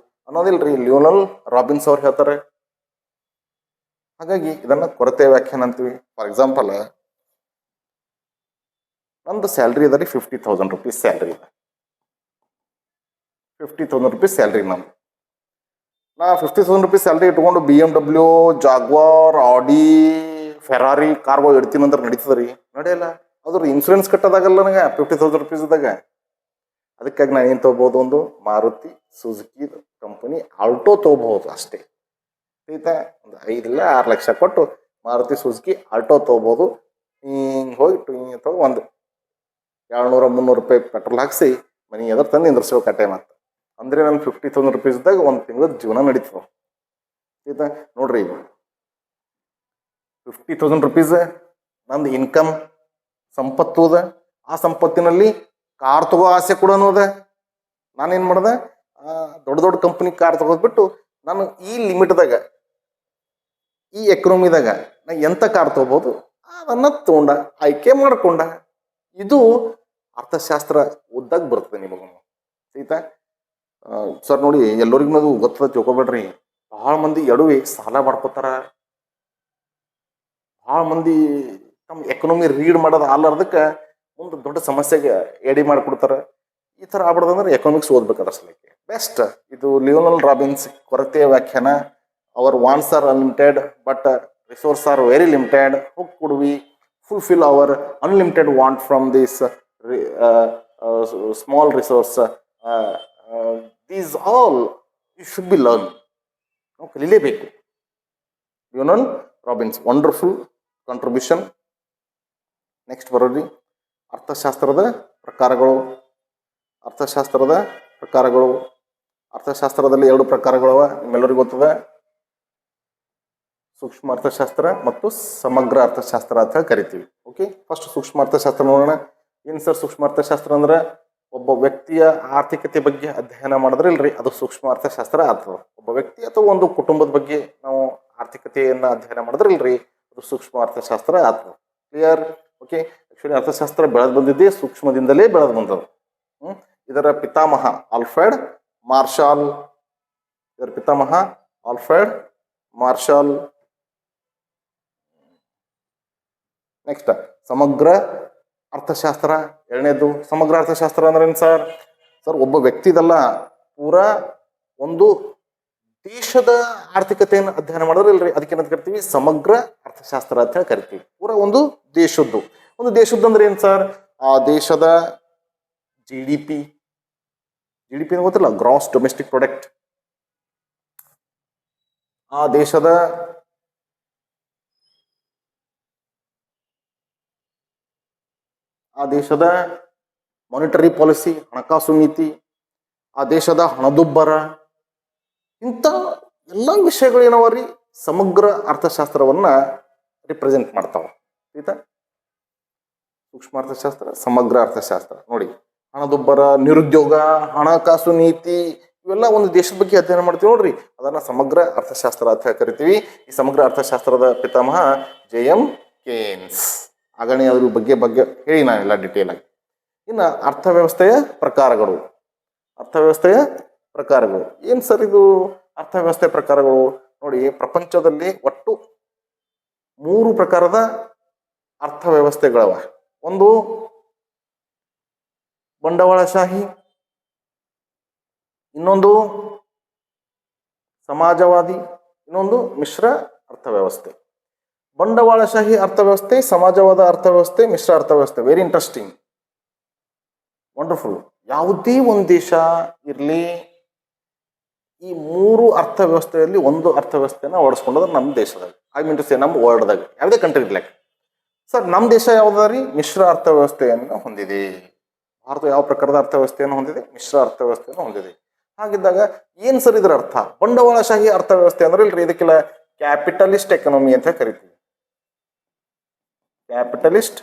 ಅನ್ನೋದಿಲ್ರಿ ಲಿಯೋನಲ್ ರಾಬಿನ್ಸ್ ಅವ್ರು ಹೇಳ್ತಾರೆ. ಹಾಗಾಗಿ ಇದನ್ನ ಕೊರತೆ ವ್ಯಾಖ್ಯಾನ ಅಂತೀವಿ. ಫಾರ್ ಎಕ್ಸಾಂಪಲ್, ನಂದು ಸ್ಯಾಲ್ರಿ ಅದ ರೀ, 50,000 rupees ಸ್ಯಾಲ್ರಿ ಇದೆ. 50,000 rupees ಸ್ಯಾಲ್ರಿ ನಮ್ದು. ನಾ 50,000 rupees ಸ್ಯಾಲ್ರಿ ಇಟ್ಕೊಂಡು BMW, ಜಾಗ್ವಾರ್, ಆಡಿ, ಫೆರಾರಿ ಕಾರ್ಗಳು ಇಡ್ತೀನಿ ಅಂದ್ರೆ ನಡೀತದ್ರಿ? ನಡೆಯಲ್ಲ. ಅದ್ರ ಇನ್ಸೂರೆನ್ಸ್ ಕಟ್ಟೋದಾಗಲ್ಲ ನನಗೆ 50,000 rupees ಇದ್ದಾಗ. ಅದಕ್ಕಾಗಿ ನಾನು ಏನು ತೊಗೋಬಹುದು? ಒಂದು ಮಾರುತಿ ಸುಜುಕಿ ಕಂಪನಿ ಆಲ್ಟೋ ತೊಗೋಬಹುದು ಅಷ್ಟೇ. ಆಯ್ತಾ? ಒಂದು 5 ಇಲ್ಲ 6 ಲಕ್ಷ ಕೊಟ್ಟು ಮಾರುತಿ ಸುಜುಕಿ ಆಲ್ಟೋ ತೊಗೋಬಹುದು. ಹಿಂಗೆ ಹೋಗಿ ಅಥವಾ ಒಂದು 200-300 ರೂಪಾಯಿ ಪೆಟ್ರೋಲ್ ಹಾಕ್ಸಿ ಮನೆ ಎದುರು ತಂದು ನಿಂದ್ರಿಸೋ ಕಟ್ಟೆ ಮಾತು. ಅಂದ್ರೆ ನಾನು 50,000 rupees ಇದ್ದಾಗ ಒಂದು ತಿಂಗಳ ಜೀವನ ನಡೀತದೆ. ಆಯ್ತಾ? ನೋಡ್ರಿ, 50,000 rupees ನಂದು ಇನ್ಕಮ್ ಸಂಪತ್ತು ಅದ. ಆ ಸಂಪತ್ತಿನಲ್ಲಿ ಕಾರ್ ತಗೋ ಆಸೆ ಕೂಡ ಅದ. ನಾನೇನ್ ಮಾಡ್ದೆ, ದೊಡ್ಡ ದೊಡ್ಡ ಕಂಪನಿ ಕಾರ್ ತಗೋದ್ಬಿಟ್ಟು ನಾನು ಈ ಲಿಮಿಟ್ದಾಗ, ಈ ಎಕನಾಮಿದಾಗ ನಾ ಎಂತ ಕಾರ್ ತಗೋಬಹುದು ಅದನ್ನ ತಗೊಂಡ ಆಯ್ಕೆ ಮಾಡ್ಕೊಂಡ. ಇದು ಅರ್ಥಶಾಸ್ತ್ರ ಓದ್ದಾಗ ಬರ್ತದೆ ನಿಮಗೂ. ಆಯ್ತಾ? ಸರ್ ನೋಡಿ, ಎಲ್ಲರಿಗೂ ಅದು ಗೊತ್ತದ ತಿಳ್ಕೊಬೇಡ್ರಿ. ಬಹಳ ಮಂದಿ ಎಡವಿ ಸಾಲ ಮಾಡ್ಕೋತಾರ. ಬಹಳ ಮಂದಿ ತಮ್ಮ ಎಕನಾಮಿ ರೀಡ್ ಮಾಡೋದು ಆಲಾರ್ದಕ್ಕೆ ಮುಂದೆ ದೊಡ್ಡ ಸಮಸ್ಯೆಗೆ ಎಡಿ ಮಾಡಿಕೊಡ್ತಾರ. ಈ ಥರ ಆಗ್ಬಿಡ್ದಂದ್ರೆ ಎಕನಾಮಿಕ್ಸ್ ಓದ್ಬೇಕಾದ್ರೆ ಸಲಕ್ಕೆ ಬೆಸ್ಟ್. ಇದು ಲಿಯೋನಲ್ ರಾಬಿನ್ಸ್ ಕೊರತೆಯ ವ್ಯಾಖ್ಯಾನ. Our wants are unlimited but resource are very limited. How could we fulfill our unlimited want from this small resource? These all you should be learned. ನಾವು ಕಲೀಲೇಬೇಕು. Lionel Robbins wonderful contribution. Next ಬರೋರಿ, ಅರ್ಥಶಾಸ್ತ್ರದ ಪ್ರಕಾರಗಳು. ಅರ್ಥಶಾಸ್ತ್ರದ ಪ್ರಕಾರಗಳು. ಅರ್ಥಶಾಸ್ತ್ರದಲ್ಲಿ 2 ಪ್ರಕಾರಗಳವ, ನಿಮ್ಮೆಲ್ಲರಿಗೂ ಗೊತ್ತದ. ಸೂಕ್ಷ್ಮ ಅರ್ಥಶಾಸ್ತ್ರ ಮತ್ತು ಸಮಗ್ರ ಅರ್ಥಶಾಸ್ತ್ರ ಅಂತ ಕರಿತೀವಿ. ಓಕೆ, ಫಸ್ಟ್ ಸೂಕ್ಷ್ಮ ಅರ್ಥಶಾಸ್ತ್ರ ನೋಡೋಣ. ಏನು ಸರ್ ಸೂಕ್ಷ್ಮ ಅರ್ಥಶಾಸ್ತ್ರ ಅಂದ್ರೆ? ಒಬ್ಬ ವ್ಯಕ್ತಿಯ ಆರ್ಥಿಕತೆ ಬಗ್ಗೆ ಅಧ್ಯಯನ ಮಾಡಿದ್ರೆ ಇಲ್ರಿ, ಅದು ಸೂಕ್ಷ್ಮ ಅರ್ಥಶಾಸ್ತ್ರ ಆಗ್ತದೆ. ಒಬ್ಬ ವ್ಯಕ್ತಿ ಅಥವಾ ಒಂದು ಕುಟುಂಬದ ಬಗ್ಗೆ ನಾವು ಆರ್ಥಿಕತೆಯನ್ನ ಅಧ್ಯಯನ ಮಾಡಿದ್ರೆ ಇಲ್ರಿ, ಅದು ಸೂಕ್ಷ್ಮ ಅರ್ಥಶಾಸ್ತ್ರ ಆಗ್ತದೆ. ಕ್ಲಿಯರ್? ಓಕೆ, ಆಕ್ಚುಲಿ ಅರ್ಥಶಾಸ್ತ್ರ ಬೆಳೆದು ಬಂದಿದ್ದೇ ಸೂಕ್ಷ್ಮದಿಂದಲೇ ಬೆಳೆದು ಬಂದದ್ದು. ಇದರ ಪಿತಾಮಹ ಆಲ್ಫ್ರೆಡ್ ಮಾರ್ಷಲ್. ಇದರ ಪಿತಾಮಹ ಆಲ್ಫ್ರೆಡ್ ಮಾರ್ಷಲ್. ನೆಕ್ಸ್ಟ್ ಸಮಗ್ರ ಅರ್ಥಶಾಸ್ತ್ರ, ಎರಡನೇದು. ಸಮಗ್ರ ಅರ್ಥಶಾಸ್ತ್ರ ಅಂದ್ರೆ ಏನು ಸರ್? ಸರ್, ಒಬ್ಬ ವ್ಯಕ್ತಿದಲ್ಲ, ಪೂರಾ ಒಂದು ದೇಶದ ಆರ್ಥಿಕತೆಯನ್ನು ಅಧ್ಯಯನ ಮಾಡಿದ್ರೆ ಇಲ್ರಿ, ಅದಕ್ಕೇನಂತ ಕರಿತೀವಿ? ಸಮಗ್ರ ಅರ್ಥಶಾಸ್ತ್ರ ಅಂತ ಹೇಳಿ ಕರಿತೀವಿ. ಪೂರಾ ಒಂದು ದೇಶದ್ದು. ಒಂದು ದೇಶದ್ದು ಅಂದ್ರೆ ಏನು ಸರ್? ಆ ದೇಶದ GDP ಗೊತ್ತಿಲ್ಲ, ಗ್ರಾಸ್ ಡೊಮೆಸ್ಟಿಕ್ ಪ್ರಾಡಕ್ಟ್. ಆ ದೇಶದ ಮಾನಿಟರಿ ಪಾಲಿಸಿ, ಹಣಕಾಸು ನೀತಿ, ಆ ದೇಶದ ಹಣದುಬ್ಬರ, ಇಂಥ ಎಲ್ಲ ವಿಷಯಗಳು ಏನವರಿ ಸಮಗ್ರ ಅರ್ಥಶಾಸ್ತ್ರವನ್ನ ರಿಪ್ರೆಸೆಂಟ್ ಮಾಡ್ತಾವ. ಆಯ್ತಾ? ಸೂಕ್ಷ್ಮ ಅರ್ಥಶಾಸ್ತ್ರ, ಸಮಗ್ರ ಅರ್ಥಶಾಸ್ತ್ರ. ನೋಡಿ, ಹಣದುಬ್ಬರ, ನಿರುದ್ಯೋಗ, ಹಣಕಾಸು ನೀತಿ, ಇವೆಲ್ಲ ಒಂದು ದೇಶದ ಬಗ್ಗೆ ಅಧ್ಯಯನ ಮಾಡ್ತೀವಿ ನೋಡ್ರಿ, ಅದನ್ನ ಸಮಗ್ರ ಅರ್ಥಶಾಸ್ತ್ರ ಅಂತ ಕರಿತೀವಿ. ಈ ಸಮಗ್ರ ಅರ್ಥಶಾಸ್ತ್ರದ ಪಿತಾಮಹ ಜೆ.ಎಂ. ಕೇನ್ಸ್. ಆಗಣೆ ಅದ್ರ ಬಗ್ಗೆ ಹೇಳಿ ನಾನೆಲ್ಲ ಡಿಟೇಲ್ ಆಗಿ. ಇನ್ನು ಅರ್ಥವ್ಯವಸ್ಥೆಯ ಪ್ರಕಾರಗಳು. ಅರ್ಥವ್ಯವಸ್ಥೆಯ ಪ್ರಕಾರಗಳು ಏನ್ ಸರ್ ಇದು? ಅರ್ಥವ್ಯವಸ್ಥೆಯ ಪ್ರಕಾರಗಳು ನೋಡಿ, ಪ್ರಪಂಚದಲ್ಲಿ ಒಟ್ಟು 3 ಪ್ರಕಾರದ ಅರ್ಥವ್ಯವಸ್ಥೆಗಳವ. ಒಂದು ಬಂಡವಾಳಶಾಹಿ, ಇನ್ನೊಂದು ಸಮಾಜವಾದಿ, ಇನ್ನೊಂದು ಮಿಶ್ರ ಅರ್ಥವ್ಯವಸ್ಥೆ. ಬಂಡವಾಳಶಾಹಿ ಅರ್ಥವ್ಯವಸ್ಥೆ, ಸಮಾಜವಾದ ಅರ್ಥವ್ಯವಸ್ಥೆ, ಮಿಶ್ರ ಅರ್ಥವ್ಯವಸ್ಥೆ. Very interesting, wonderful. ಯಾವುದೇ ಒಂದು ದೇಶ ಇರಲಿ, ಈ ಮೂರು ಅರ್ಥವ್ಯವಸ್ಥೆಯಲ್ಲಿ ಒಂದು ಅರ್ಥವ್ಯವಸ್ಥೆನ ಓಡಿಸ್ಕೊಂಡ್ರೆ ನಮ್ಮ ದೇಶದಾಗ, ಐ ಮೀನ್ ಟು ಸೇ ನಮ್ಮ ವರ್ಲ್ಡ್ದಾಗ, ಯಾವುದೇ ಕಂಟ್ರಿ ಇರ್ಲಿಕ್ಕೆ. ಸರ್ ನಮ್ಮ ದೇಶ ಯಾವುದ್ರಿ? ಮಿಶ್ರ ಅರ್ಥವ್ಯವಸ್ಥೆಯನ್ನು ಹೊಂದಿದೆ. ಭಾರತ ಯಾವ ಪ್ರಕಾರದ ಅರ್ಥವ್ಯವಸ್ಥೆಯನ್ನು ಹೊಂದಿದೆ? ಮಿಶ್ರ ಅರ್ಥವ್ಯವಸ್ಥೆಯನ್ನು ಹೊಂದಿದೆ. ಹಾಗಿದ್ದಾಗ ಏನು ಸರ್ ಇದರ ಅರ್ಥ? ಬಂಡವಾಳಶಾಹಿ ಅರ್ಥವ್ಯವಸ್ಥೆ ಅಂದ್ರೆ ಇಲ್ರಿ, ಇದಕ್ಕೆಲ್ಲ ಕ್ಯಾಪಿಟಲಿಸ್ಟ್ ಎಕನಾಮಿ ಅಂತ ಕರಿತೀವಿ. ಕ್ಯಾಪಿಟಲಿಸ್ಟ್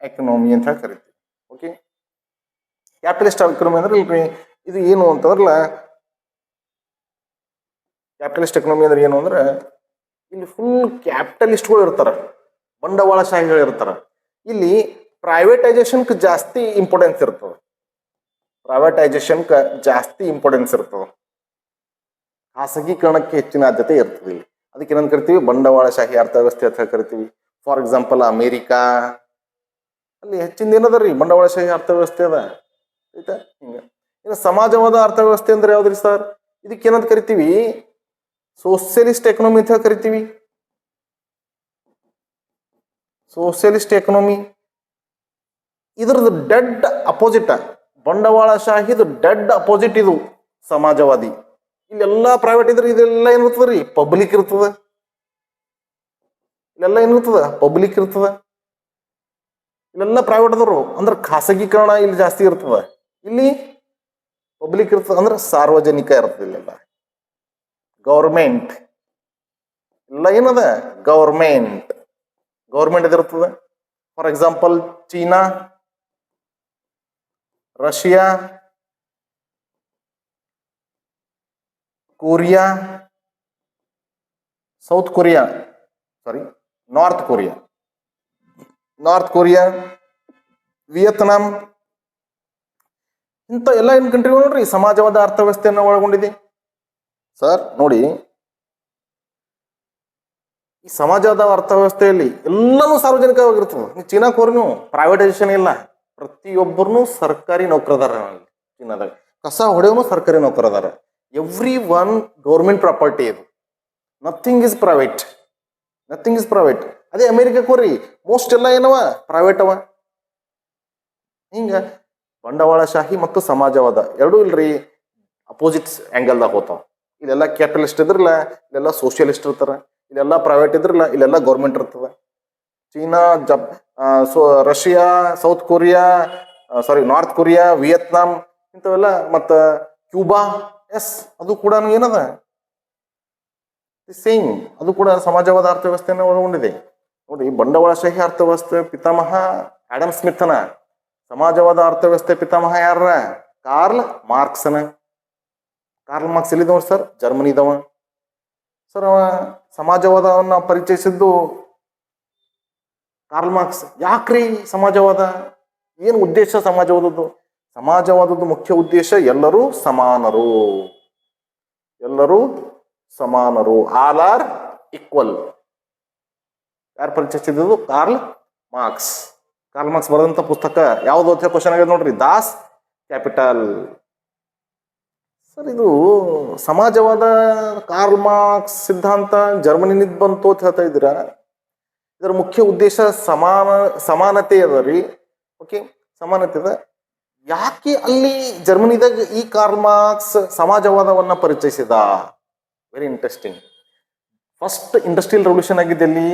ಎಕನಾಮಿ ಅಂತ ಕರಿತೀವಿ. ಓಕೆ, ಕ್ಯಾಪಿಟಲಿಸ್ಟ್ ಎಕನಾಮಿ ಅಂದ್ರೆ ಇಲ್ರಿ, ಇದು ಏನು ಅಂತಂದ್ರಲ್ಲ, ಕ್ಯಾಪಿಟಲಿಸ್ಟ್ ಎಕನಾಮಿ ಅಂದ್ರೆ ಏನು ಅಂದ್ರೆ ಇಲ್ಲಿ ಫುಲ್ ಕ್ಯಾಪಿಟಲಿಸ್ಟ್ಗಳು ಇರ್ತಾರ, ಬಂಡವಾಳಶಾಹಿಗಳು ಇರ್ತಾರ. ಇಲ್ಲಿ ಪ್ರೈವೇಟೈಸೇಷನ್ಗೆ ಜಾಸ್ತಿ ಇಂಪಾರ್ಟೆನ್ಸ್ ಇರ್ತದೆ. ಪ್ರೈವೇಟೈಸೇಷನ್ಗೆ ಜಾಸ್ತಿ ಇಂಪಾರ್ಟೆನ್ಸ್ ಇರ್ತದೆ, ಖಾಸಗೀಕರಣಕ್ಕೆ ಹೆಚ್ಚಿನ ಆದ್ಯತೆ ಇರ್ತದೆ. ಇಲ್ಲಿ ಅದಕ್ಕೆ ಏನಂತ ಕರಿತೀವಿ? ಬಂಡವಾಳಶಾಹಿ ಅರ್ಥವ್ಯವಸ್ಥೆ ಅಂತ ಕರಿತೀವಿ. ಫಾರ್ ಎಕ್ಸಾಂಪಲ್ ಅಮೇರಿಕಾ, ಅಲ್ಲಿ ಹೆಚ್ಚಿನ ಏನದ ರೀ? ಬಂಡವಾಳಶಾಹಿ ಅರ್ಥವ್ಯವಸ್ಥೆ ಅದ, ಆಯ್ತಾ? ಹಿಂಗೆ. ಇನ್ನು ಸಮಾಜವಾದ ಅರ್ಥವ್ಯವಸ್ಥೆ ಅಂದ್ರೆ ಯಾವ್ದ್ರಿ ಸರ್? ಇದಕ್ಕೆ ಏನಂತ ಕರಿತೀವಿ? ಸೋಷಿಯಲಿಸ್ಟ್ ಎಕನಾಮಿ ಅಂತ ಕರಿತೀವಿ. ಸೋಷಿಯಲಿಸ್ಟ್ ಎಕನಾಮಿ ಇದ್ರದ್ದು ಡೆಡ್ ಅಪೋಸಿಟ್. ಬಂಡವಾಳಶಾಹಿದು ಡೆಡ್ ಅಪೋಸಿಟ್ ಇದು ಸಮಾಜವಾದಿ. ಇಲ್ಲೆಲ್ಲ ಪ್ರೈವೇಟ್ ಇದ್ರೆ ಇದೆಲ್ಲ ಏನಿರ್ತದ ರೀ? ಪಬ್ಲಿಕ್ ಇರ್ತದ. ಇಲ್ಲೆಲ್ಲ ಏನಿರ್ತದ? ಪಬ್ಲಿಕ್ ಇರ್ತದ. ಇಲ್ಲೆಲ್ಲ ಪ್ರೈವೇಟ್ ಅದರು ಅಂದ್ರೆ ಖಾಸಗೀಕರಣ ಇಲ್ಲಿ ಜಾಸ್ತಿ ಇರ್ತದ. ಇಲ್ಲಿ ಪಬ್ಲಿಕ್ ಇರ್ತದ ಅಂದ್ರೆ ಸಾರ್ವಜನಿಕ ಇರ್ತದೆ. ಇಲ್ಲೆಲ್ಲ ಗೌರ್ಮೆಂಟ್, ಎಲ್ಲ ಏನದ? ಗೌರ್ಮೆಂಟ್ ಇದಿರ್ತದ. For example China, Russia, Korea, north Korea, Vietnam, ಇಂಥ ಎಲ್ಲ ಏನು ಕಂಟ್ರಿಗಳು ನೋಡ್ರಿ ಸಮಾಜವಾದ ಅರ್ಥವ್ಯವಸ್ಥೆಯನ್ನು ಒಳಗೊಂಡಿದೆ. ಸರ್ ನೋಡಿ, ಈ ಸಮಾಜವಾದ ಅರ್ಥವ್ಯವಸ್ಥೆಯಲ್ಲಿ ಎಲ್ಲನೂ ಸಾರ್ವಜನಿಕವಾಗಿರ್ತದೆ. ಚೀನಾಕ್ ಹೋರ್ನು ಪ್ರೈವೇಟೈಸೇಷನ್ ಇಲ್ಲ, ಪ್ರತಿಯೊಬ್ಬರನ್ನು ಸರ್ಕಾರಿ ನೌಕರದಾರ. ಚೀನಾದಾಗ ಕಸ ಹೊಡೆಯೋನು ಸರ್ಕಾರಿ ನೌಕರದಾರ. Every one government property. ಇದು ನಥಿಂಗ್ ಇಸ್ ಪ್ರೈವೇಟ್. ಅದೇ ಅಮೇರಿಕಕ್ಕೆ ಹೋರಿ ಮೋಸ್ಟ್ ಎಲ್ಲ ಏನವ? ಪ್ರೈವೇಟ್ ಅವ. ಹಿಂಗ ಬಂಡವಾಳಶಾಹಿ ಮತ್ತು ಸಮಾಜವಾದ ಎರಡೂ ಇಲ್ರಿ, ಅಪೋಸಿಟ್ಸ್ ಆಂಗಲ್ದಾಗ ಹೋತಾವ. ಇಲ್ಲೆಲ್ಲ ಕ್ಯಾಪಿಟಲಿಸ್ಟ್ ಇದ್ರಲ್ಲ, ಇಲ್ಲೆಲ್ಲ ಸೋಷಿಯಲಿಸ್ಟ್ ಇರ್ತಾರ. ಇಲ್ಲೆಲ್ಲ ಪ್ರೈವೇಟ್ ಇದ್ರಲ್ಲ, ಇಲ್ಲೆಲ್ಲ ಗೌರ್ಮೆಂಟ್ ಇರ್ತದ. ಚೀನಾ, ರಷ್ಯಾ, ನಾರ್ತ್ ಕೊರಿಯಾ, ವಿಯತ್ನಾಂ ಇಂಥವೆಲ್ಲ, ಮತ್ತು ಕ್ಯೂಬಾ, ಅದು ಕೂಡ ಏನದ? ಸೇಮ್, ಅದು ಕೂಡ ಸಮಾಜವಾದ ಅರ್ಥವ್ಯವಸ್ಥೆಯನ್ನು ಒಳಗೊಂಡಿದೆ. ನೋಡಿ, ಬಂಡವಾಳಶಾಹಿ ಅರ್ಥವ್ಯವಸ್ಥೆ ಪಿತಾಮಹ ಆಡಮ್ ಸ್ಮಿಥನ, ಸಮಾಜವಾದ ಅರ್ಥವ್ಯವಸ್ಥೆ ಪಿತಾಮಹ ಯಾರ? ಕಾರ್ಲ್ ಮಾರ್ಕ್ಸನ. ಕಾರ್ಲ್ ಮಾರ್ಕ್ಸ್ ಎಲ್ಲಿದವ ಸರ್? ಜರ್ಮನಿದವ. ಸರ್ ಅವ ಸಮಾಜವಾದವನ್ನ ಪರಿಚಯಿಸಿದ್ದು ಕಾರ್ಲ್ ಮಾರ್ಕ್ಸ್. ಯಾಕ್ರಿ ಸಮಾಜವಾದ? ಏನು ಉದ್ದೇಶ ಸಮಾಜವಾದದ್ದು? ಸಮಾಜವಾದದ್ದು ಮುಖ್ಯ ಉದ್ದೇಶ ಎಲ್ಲರೂ ಸಮಾನರು, ಆಲ್ ಆರ್ ಈಕ್ವಲ್. ಯಾರು ಪರಿಚಯಿಸಿದ್ದು? ಕಾರ್ಲ್ ಮಾರ್ಕ್ಸ್ ಬರೆದಂತ ಪುಸ್ತಕ ಯಾವ್ದು ಅಂತ ಕ್ವಶನ್ ಆಗಿದೆ ನೋಡ್ರಿ, ದಾಸ್ ಕ್ಯಾಪಿಟಲ್. ಸರ್ ಇದು ಸಮಾಜವಾದ ಕಾರ್ಲ್ ಮಾರ್ಕ್ಸ್ ಸಿದ್ಧಾಂತ ಜರ್ಮನಿನಿಂದ ಬಂತು ಅಂತ ಹೇಳ್ತಾ ಇದ್ದೀರಾ. ಇದರ ಮುಖ್ಯ ಉದ್ದೇಶ ಸಮಾನತೆ ಅದ ರೀ. ಓಕೆ, ಸಮಾನತೆ ಅದ. ಯಾಕೆ ಅಲ್ಲಿ ಜರ್ಮನಿದಾಗ ಈ ಕಾರ್ಲ್ ಮಾರ್ಕ್ಸ್ ಸಮಾಜವಾದವನ್ನ ಪರಿಚಯಿಸಿದ? Very interesting. First industrial revolution ಆಗಿದ್ದೆ ಅಲ್ಲಿ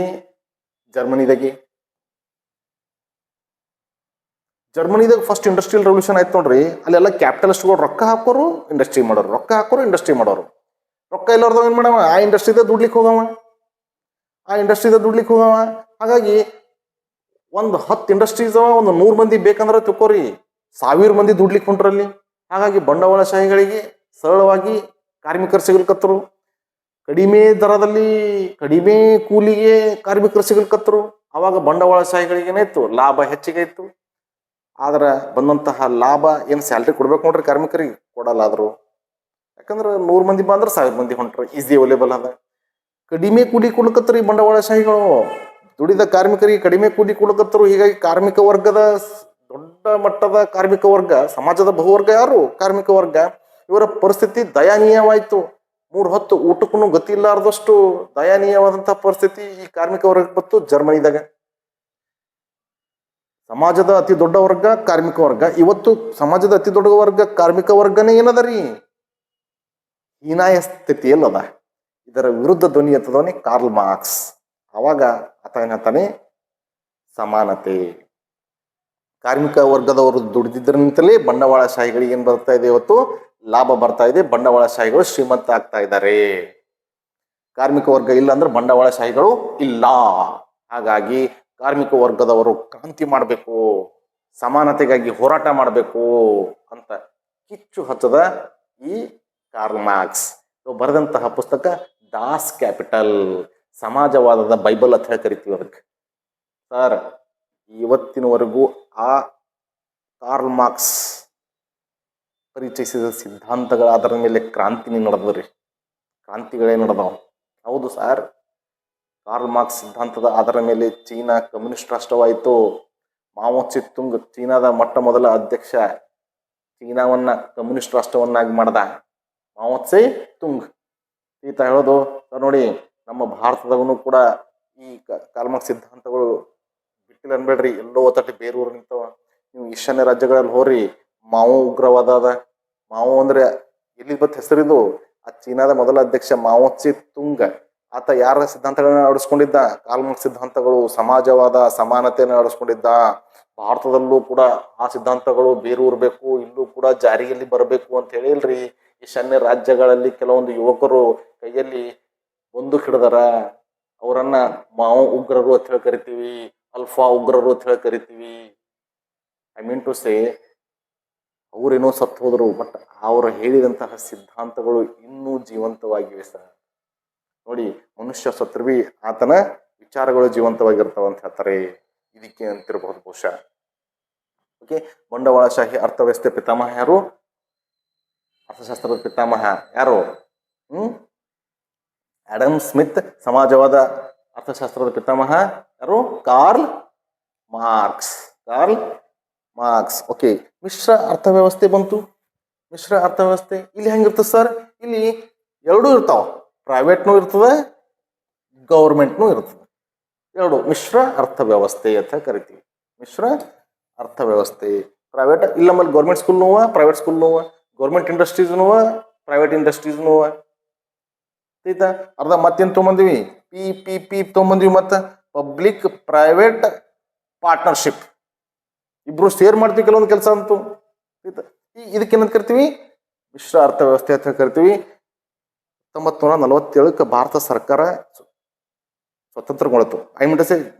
ಜರ್ಮನಿದಾಗ ಫಸ್ಟ್ ಇಂಡಸ್ಟ್ರಿಯಲ್ ರೆವಲ್ಯೂಷನ್ ಆಯ್ತು ನೋಡ್ರಿ. ಅಲ್ಲೆಲ್ಲ ಕ್ಯಾಪಿಟಲಿಸ್ಟ್ಗಳು ರೊಕ್ಕ ಹಾಕೋರು, ಇಂಡಸ್ಟ್ರಿ ಮಾಡೋರು, ರೊಕ್ಕ ಎಲ್ಲಾರ್ದವ ಏನ್ ಮಾಡವ? ಆ ಇಂಡಸ್ಟ್ರಿದ ದುಡ್ಲಿಕ್ಕೆ ಹೋಗವ. ಹಾಗಾಗಿ ಒಂದು 10 ಇಂಡಸ್ಟ್ರೀಸ್ ಅವ, ಒಂದು 100 ಮಂದಿ ಬೇಕಂದ್ರೆ ತಿಳ್ಕೋರಿ 1000 ಮಂದಿ ದುಡ್ಲಿಕ್ಕೆ ಹೊಂಟ್ರಲ್ಲಿ. ಹಾಗಾಗಿ ಬಂಡವಾಳಶಾಹಿಗಳಿಗೆ ಸರಳವಾಗಿ ಕಾರ್ಮಿಕರು ಸಿಗಲ್ಕತ್ತರು, ಕಡಿಮೆ ದರದಲ್ಲಿ ಕಡಿಮೆ ಕೂಲಿಗೆ ಕಾರ್ಮಿಕರು ಸಿಗಲ್ಕತ್ತರು. ಅವಾಗ ಬಂಡವಾಳಶಾಹಿಗಳಿಗೆ ಏನಾಯ್ತು? ಲಾಭ ಹೆಚ್ಚಿಗೆ ಆಯ್ತು. ಆದ್ರೆ ಬಂದಂತಹ ಲಾಭ ಏನು ಸ್ಯಾಲ್ರಿ ಕೊಡ್ಬೇಕು ನೋಡ್ರಿ ಕಾರ್ಮಿಕರಿಗೆ, ಕೊಡಲ್ಲ ಆದ್ರು. ಯಾಕಂದ್ರೆ 100 ಮಂದಿ ಬಂದ್ರೆ 1000 ಮಂದಿ ಹೊಂಟ್ರಿ, ಈಸಿ ಅವೈಲೇಬಲ್ ಅದ. ಕಡಿಮೆ ಕೂಲಿ ಕೊಡ್ಲಕತ್ತರು ಈ ಬಂಡವಾಳಶಾಹಿಗಳು, ದುಡಿದ ಕಾರ್ಮಿಕರಿಗೆ ಕಡಿಮೆ ಕೂಲಿ ಕೊಡ್ಲಕತ್ತರು. ಹೀಗಾಗಿ ಕಾರ್ಮಿಕ ವರ್ಗದ ದೊಡ್ಡ ದೊಡ್ಡ ಮಟ್ಟದ ಕಾರ್ಮಿಕ ವರ್ಗ, ಸಮಾಜದ ಬಹುವರ್ಗ ಯಾರು? ಕಾರ್ಮಿಕ ವರ್ಗ. ಇವರ ಪರಿಸ್ಥಿತಿ ದಯನೀಯವಾಯಿತು. 3 ಹೊತ್ತು ಊಟಕ್ಕೂ ಗತಿ ಇಲ್ಲಾರ್ದಷ್ಟು ದಯನೀಯವಾದಂತಹ ಪರಿಸ್ಥಿತಿ ಈ ಕಾರ್ಮಿಕ ವರ್ಗ ಬಂತು ಜರ್ಮನಿದಾಗ. ಸಮಾಜದ ಅತಿ ದೊಡ್ಡ ವರ್ಗ ಕಾರ್ಮಿಕ ವರ್ಗ. ಇವತ್ತು ಸಮಾಜದ ಅತಿ ದೊಡ್ಡ ವರ್ಗ ಕಾರ್ಮಿಕ ವರ್ಗನೇ ಏನದ ರೀ? ಹೀನಾಯ ಸ್ಥಿತಿಯಲ್ಲದ. ಇದರ ವಿರುದ್ಧ ಧ್ವನಿ ಎತ್ತದವನೇ ಕಾರ್ಲ್ ಮಾರ್ಕ್ಸ್. ಅವಾಗ ಆತ ಏನಂತಾನೆ? ಸಮಾನತೆ. ಕಾರ್ಮಿಕ ವರ್ಗದವರು ದುಡಿದಿದ್ದರಿಂದಲೇ ಬಂಡವಾಳಶಾಹಿಗಳಿಗೆ ಏನ್ ಬರ್ತಾ ಇದೆ? ಇವತ್ತು ಲಾಭ ಬರ್ತಾ ಇದೆ. ಬಂಡವಾಳಶಾಹಿಗಳು ಶ್ರೀಮಂತ ಆಗ್ತಾ ಇದ್ದಾರೆ. ಕಾರ್ಮಿಕ ವರ್ಗ ಇಲ್ಲ ಅಂದ್ರೆ ಬಂಡವಾಳಶಾಹಿಗಳು ಇಲ್ಲ. ಹಾಗಾಗಿ ಕಾರ್ಮಿಕ ವರ್ಗದವರು ಕ್ರಾಂತಿ ಮಾಡಬೇಕು, ಸಮಾನತೆಗಾಗಿ ಹೋರಾಟ ಮಾಡಬೇಕು ಅಂತ ಕಿಚ್ಚು ಹಚ್ಚದ ಈ ಕಾರ್ಲ್ ಮಾರ್ಕ್ಸ್ ಬರೆದಂತಹ ಪುಸ್ತಕ ದಾಸ್ ಕ್ಯಾಪಿಟಲ್, ಸಮಾಜವಾದದ ಬೈಬಲ್ ಅಂತ ಹೇಳಿ ಕರಿತೀವಿ ಅದಕ್ಕೆ. ಸರ್, ಇವತ್ತಿನವರೆಗೂ ಆ ಕಾರ್ಲ್ ಮಾರ್ಕ್ಸ್ ಪರಿಚಯಿಸಿದ ಸಿದ್ಧಾಂತಗಳ ಅದರ ಮೇಲೆ ಕ್ರಾಂತಿನೇ ನಡೆದ್ರಿ. ಕ್ರಾಂತಿಗಳೇ ನಡೆದವ. ಹೌದು ಸರ್, ಕಾರ್ಲ್ ಮಾರ್ಕ್ಸ್ ಸಿದ್ಧಾಂತದ ಆಧಾರ ಮೇಲೆ ಚೀನಾ ಕಮ್ಯುನಿಸ್ಟ್ ರಾಷ್ಟ್ರವಾಯಿತು. ಮಾವೋ ಸೆತುಂಗ್ ಚೀನಾದ ಮೊಟ್ಟ ಮೊದಲ ಅಧ್ಯಕ್ಷ, ಚೀನಾವನ್ನ ಕಮ್ಯುನಿಸ್ಟ್ ರಾಷ್ಟ್ರವನ್ನಾಗಿ ಮಾಡ್ದ ಮಾವೋ ಸೆತುಂಗ್. ಈತ ಹೇಳೋದು ನೋಡಿ, ನಮ್ಮ ಭಾರತದಾಗೂ ಕೂಡ ಈ ಕಾರ್ಲ್ ಮಾರ್ಕ್ಸ್ ಸಿದ್ಧಾಂತಗಳು ಬಿಟ್ಟಿಲ್ಲ ಅನ್ಬೇಡ್ರಿ, ಎಲ್ಲೋ ಒತ್ತಟ್ಟಿ ಬೇರೂರು ನಿಂತವ. ನೀವು ಈಶಾನ್ಯ ರಾಜ್ಯಗಳಲ್ಲಿ ಹೋರಿ, ಮಾವೋ ಉಗ್ರವಾದ ಅದ. ಮಾವೋ ಅಂದ್ರೆ ಎಲ್ಲಿ ಬತ್ ಹೆಸರಿದು? ಆ ಚೀನಾದ ಮೊದಲ ಅಧ್ಯಕ್ಷ ಮಾವೋ ಸೆತುಂಗ್. ಆತ ಯಾರ ಸಿದ್ಧಾಂತಗಳನ್ನ ಅಳವಡಿಸ್ಕೊಂಡಿದ್ದ? ಕಾರ್ಲ್ ಮಾರ್ಕ್ಸ್ ಸಿದ್ಧಾಂತಗಳು, ಸಮಾಜವಾದ, ಸಮಾನತೆಯನ್ನು ಅಳವಡಿಸ್ಕೊಂಡಿದ್ದ. ಭಾರತದಲ್ಲೂ ಕೂಡ ಆ ಸಿದ್ಧಾಂತಗಳು ಬೇರೂರ್ಬೇಕು, ಇಲ್ಲೂ ಕೂಡ ಜಾರಿಯಲ್ಲಿ ಬರಬೇಕು ಅಂತ ಹೇಳಿಲ್ರಿ. ಈಶಾನ್ಯ ರಾಜ್ಯಗಳಲ್ಲಿ ಕೆಲವೊಂದು ಯುವಕರು ಕೈಯಲ್ಲಿ ಬಂದೂಕ್ ಹಿಡಿದಾರ. ಅವರನ್ನ ಮಾವೋ ಉಗ್ರರು ಅಂತ ಹೇಳಿ ಕರಿತೀವಿ, ಅಲ್ಫಾ ಉಗ್ರರು ಅಂತ ಹೇಳಿ ಕರಿತೀವಿ. ಐ ಮೀನ್ ಟು ಸೇ, ಅವರೇನೋ ಸತ್ತು ಹೋದ್ರು, ಬಟ್ ಅವರು ಹೇಳಿದಂತಹ ಸಿದ್ಧಾಂತಗಳು ಇನ್ನೂ ಜೀವಂತವಾಗಿವೆ ಸರ್. ನೋಡಿ, ಮನುಷ್ಯ ಸತ್ರುವಿ ಆತನ ವಿಚಾರಗಳು ಜೀವಂತವಾಗಿರ್ತಾವ ಅಂತ ಹೇಳ್ತಾರೆ. ಇದಕ್ಕೆ ಅಂತಿರಬಹುದು ಬಹುಶಃ. ಓಕೆ, ಬಂಡವಾಳಶಾಹಿ ಅರ್ಥವ್ಯವಸ್ಥೆ ಪಿತಾಮಹ ಯಾರು? ಅರ್ಥಶಾಸ್ತ್ರದ ಪಿತಾಮಹ ಯಾರು? Adam Smith. ಸಮಾಜವಾದ ಅರ್ಥಶಾಸ್ತ್ರದ ಪಿತಾಮಹ ಯಾರು? Karl Marx. Karl Marx. Okay, ಮಿಶ್ರ ಅರ್ಥವ್ಯವಸ್ಥೆ ಬಂತು. ಮಿಶ್ರ ಅರ್ಥವ್ಯವಸ್ಥೆ ಇಲ್ಲಿ ಹೆಂಗಿರ್ತದೆ ಸರ್? ಇಲ್ಲಿ ಎರಡೂ ಇರ್ತಾವ, ಪ್ರೈವೇಟ್ನೂ ಇರ್ತದೆ, ಗೌರ್ಮೆಂಟ್ನೂ ಇರ್ತದೆ. ಎರಡು ಮಿಶ್ರ ಅರ್ಥವ್ಯವಸ್ಥೆ ಅಂತ ಕರಿತೀವಿ. ಮಿಶ್ರ ಅರ್ಥವ್ಯವಸ್ಥೆ. ಪ್ರೈವೇಟ್ ಇಲ್ಲ, ನಮ್ಮಲ್ಲಿ ಗೌರ್ಮೆಂಟ್ ಸ್ಕೂಲ್ನೂ, ಪ್ರೈವೇಟ್ ಸ್ಕೂಲ್ನೂ, ಗೌರ್ಮೆಂಟ್ ಇಂಡಸ್ಟ್ರೀಸ್ನೂ, ಪ್ರೈವೇಟ್ ಇಂಡಸ್ಟ್ರೀಸ್ನೂ ಆಯ್ತಾ. ಅರ್ಧ ಮತ್ತೇನು ತೊಗೊಂಬಂದಿವಿ? ಪಿ ತೊಗೊಂಬಂದಿವಿ. ಮತ್ತು ಪಬ್ಲಿಕ್ ಪ್ರೈವೇಟ್ ಪಾರ್ಟ್ನರ್ಶಿಪ್, ಇಬ್ರು ಶೇರ್ ಮಾಡ್ತೀವಿ ಕೆಲವೊಂದು ಕೆಲಸ ಅಂತೂ. ಇದಕ್ಕೇನಂತ ಕರಿತೀವಿ? ಮಿಶ್ರ ಅರ್ಥವ್ಯವಸ್ಥೆ ಅಂತ ಕರಿತೀವಿ. 1947 ಭಾರತ ಸರ್ಕಾರ ಸ್ವತಂತ್ರಗೊಳ್ತು. ಐ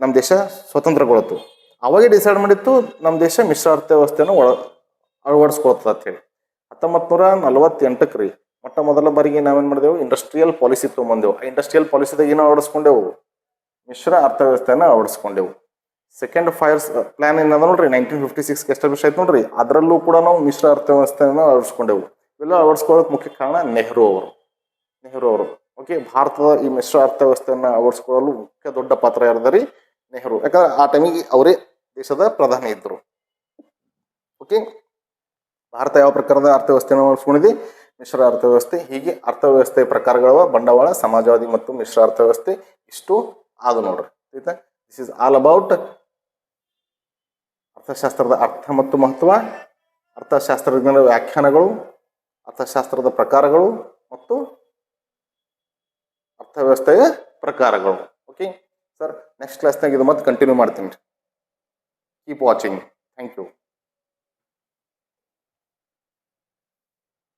ನಮ್ಮ ದೇಶ ಸ್ವತಂತ್ರಗೊಳ್ತು. ಅವಾಗೇ ಡಿಸೈಡ್ ಮಾಡಿತ್ತು ನಮ್ಮ ದೇಶ ಮಿಶ್ರ ಅರ್ಥವ್ಯವಸ್ಥೆಯನ್ನು ಅಳವಡಿಸ್ಕೊಳ್ತದ ಅಂತ ಹೇಳಿ. 1948 ರೀ ಮೊಟ್ಟ ಮೊದಲ ಬಾರಿಗೆ ನಾವೇನು ಮಾಡಿದೆವು? ಇಂಡಸ್ಟ್ರಿಯಲ್ ಪಾಲಿಸಿ ತೊಗೊಂಬಂದೆವು. ಆ ಇಂಡಸ್ಟ್ರಿಯಲ್ ಪಾಲಿಸಿದಾಗ ಏನೋ ಅಳವಡಿಸ್ಕೊಂಡೆವು? ಮಿಶ್ರ ಅರ್ಥವ್ಯವಸ್ಥೆಯನ್ನು ಅಳವಡಿಸ್ಕೊಂಡೆವು. ಸೆಕೆಂಡ್ 5 years ಪ್ಲಾನ್ ಏನದ ನೋಡ್ರಿ, 1956 ಎಸ್ಟಾಬ್ಲಿಷ್ ಆಯ್ತು ನೋಡ್ರಿ. ಅದರಲ್ಲೂ ಕೂಡ ನಾವು ಮಿಶ್ರ ಅರ್ಥವ್ಯವಸ್ಥೆಯನ್ನು ಅಳವಡಿಸ್ಕೊಂಡೆವು. ಇವೆಲ್ಲ ಅಳವಡಿಸ್ಕೊಳ್ಳೋಕೆ ಮುಖ್ಯ ಕಾರಣ ನೆಹರು ಅವರು. ಓಕೆ, ಭಾರತದ ಈ ಮಿಶ್ರ ಅರ್ಥವ್ಯವಸ್ಥೆಯನ್ನು ಅಳವಡಿಸ್ಕೊಳ್ಳಲು ಮುಖ್ಯ ದೊಡ್ಡ ಪಾತ್ರ ಯಾರ್ದಾರಿ? ನೆಹರು. ಯಾಕಂದ್ರೆ ಆ ಟೈಮಿಗೆ ಅವರೇ ದೇಶದ ಪ್ರಧಾನಿ ಇದ್ದರು. ಓಕೆ, ಭಾರತ ಯಾವ ಪ್ರಕಾರದ ಅರ್ಥವ್ಯವಸ್ಥೆಯನ್ನು ಅಳವಡಿಸ್ಕೊಂಡಿದೆ? ಮಿಶ್ರ ಅರ್ಥವ್ಯವಸ್ಥೆ. ಹೀಗೆ ಅರ್ಥವ್ಯವಸ್ಥೆಯ ಪ್ರಕಾರಗಳವ: ಬಂಡವಾಳ, ಸಮಾಜವಾದಿ ಮತ್ತು ಮಿಶ್ರ ಅರ್ಥವ್ಯವಸ್ಥೆ. ಇಷ್ಟು ಆದು ನೋಡ್ರಿ. ಆಯ್ತಾ? ದಿಸ್ ಇಸ್ ಆಲ್ ಅಬೌಟ್ ಅರ್ಥಶಾಸ್ತ್ರದ ಅರ್ಥ ಮತ್ತು ಮಹತ್ವ, ಅರ್ಥಶಾಸ್ತ್ರಜ್ಞರ ವ್ಯಾಖ್ಯಾನಗಳು, ಅರ್ಥಶಾಸ್ತ್ರದ ಪ್ರಕಾರಗಳು ಮತ್ತು ಅರ್ಥವ್ಯವಸ್ಥೆಯ ಪ್ರಕಾರಗಳು. ಓಕೆ ಸರ್, ನೆಕ್ಸ್ಟ್ ಕ್ಲಾಸ್ನಾಗ ಇದು ಮತ್ತೆ ಕಂಟಿನ್ಯೂ ಮಾಡ್ತೀನಿ. Keep watching. Thank you.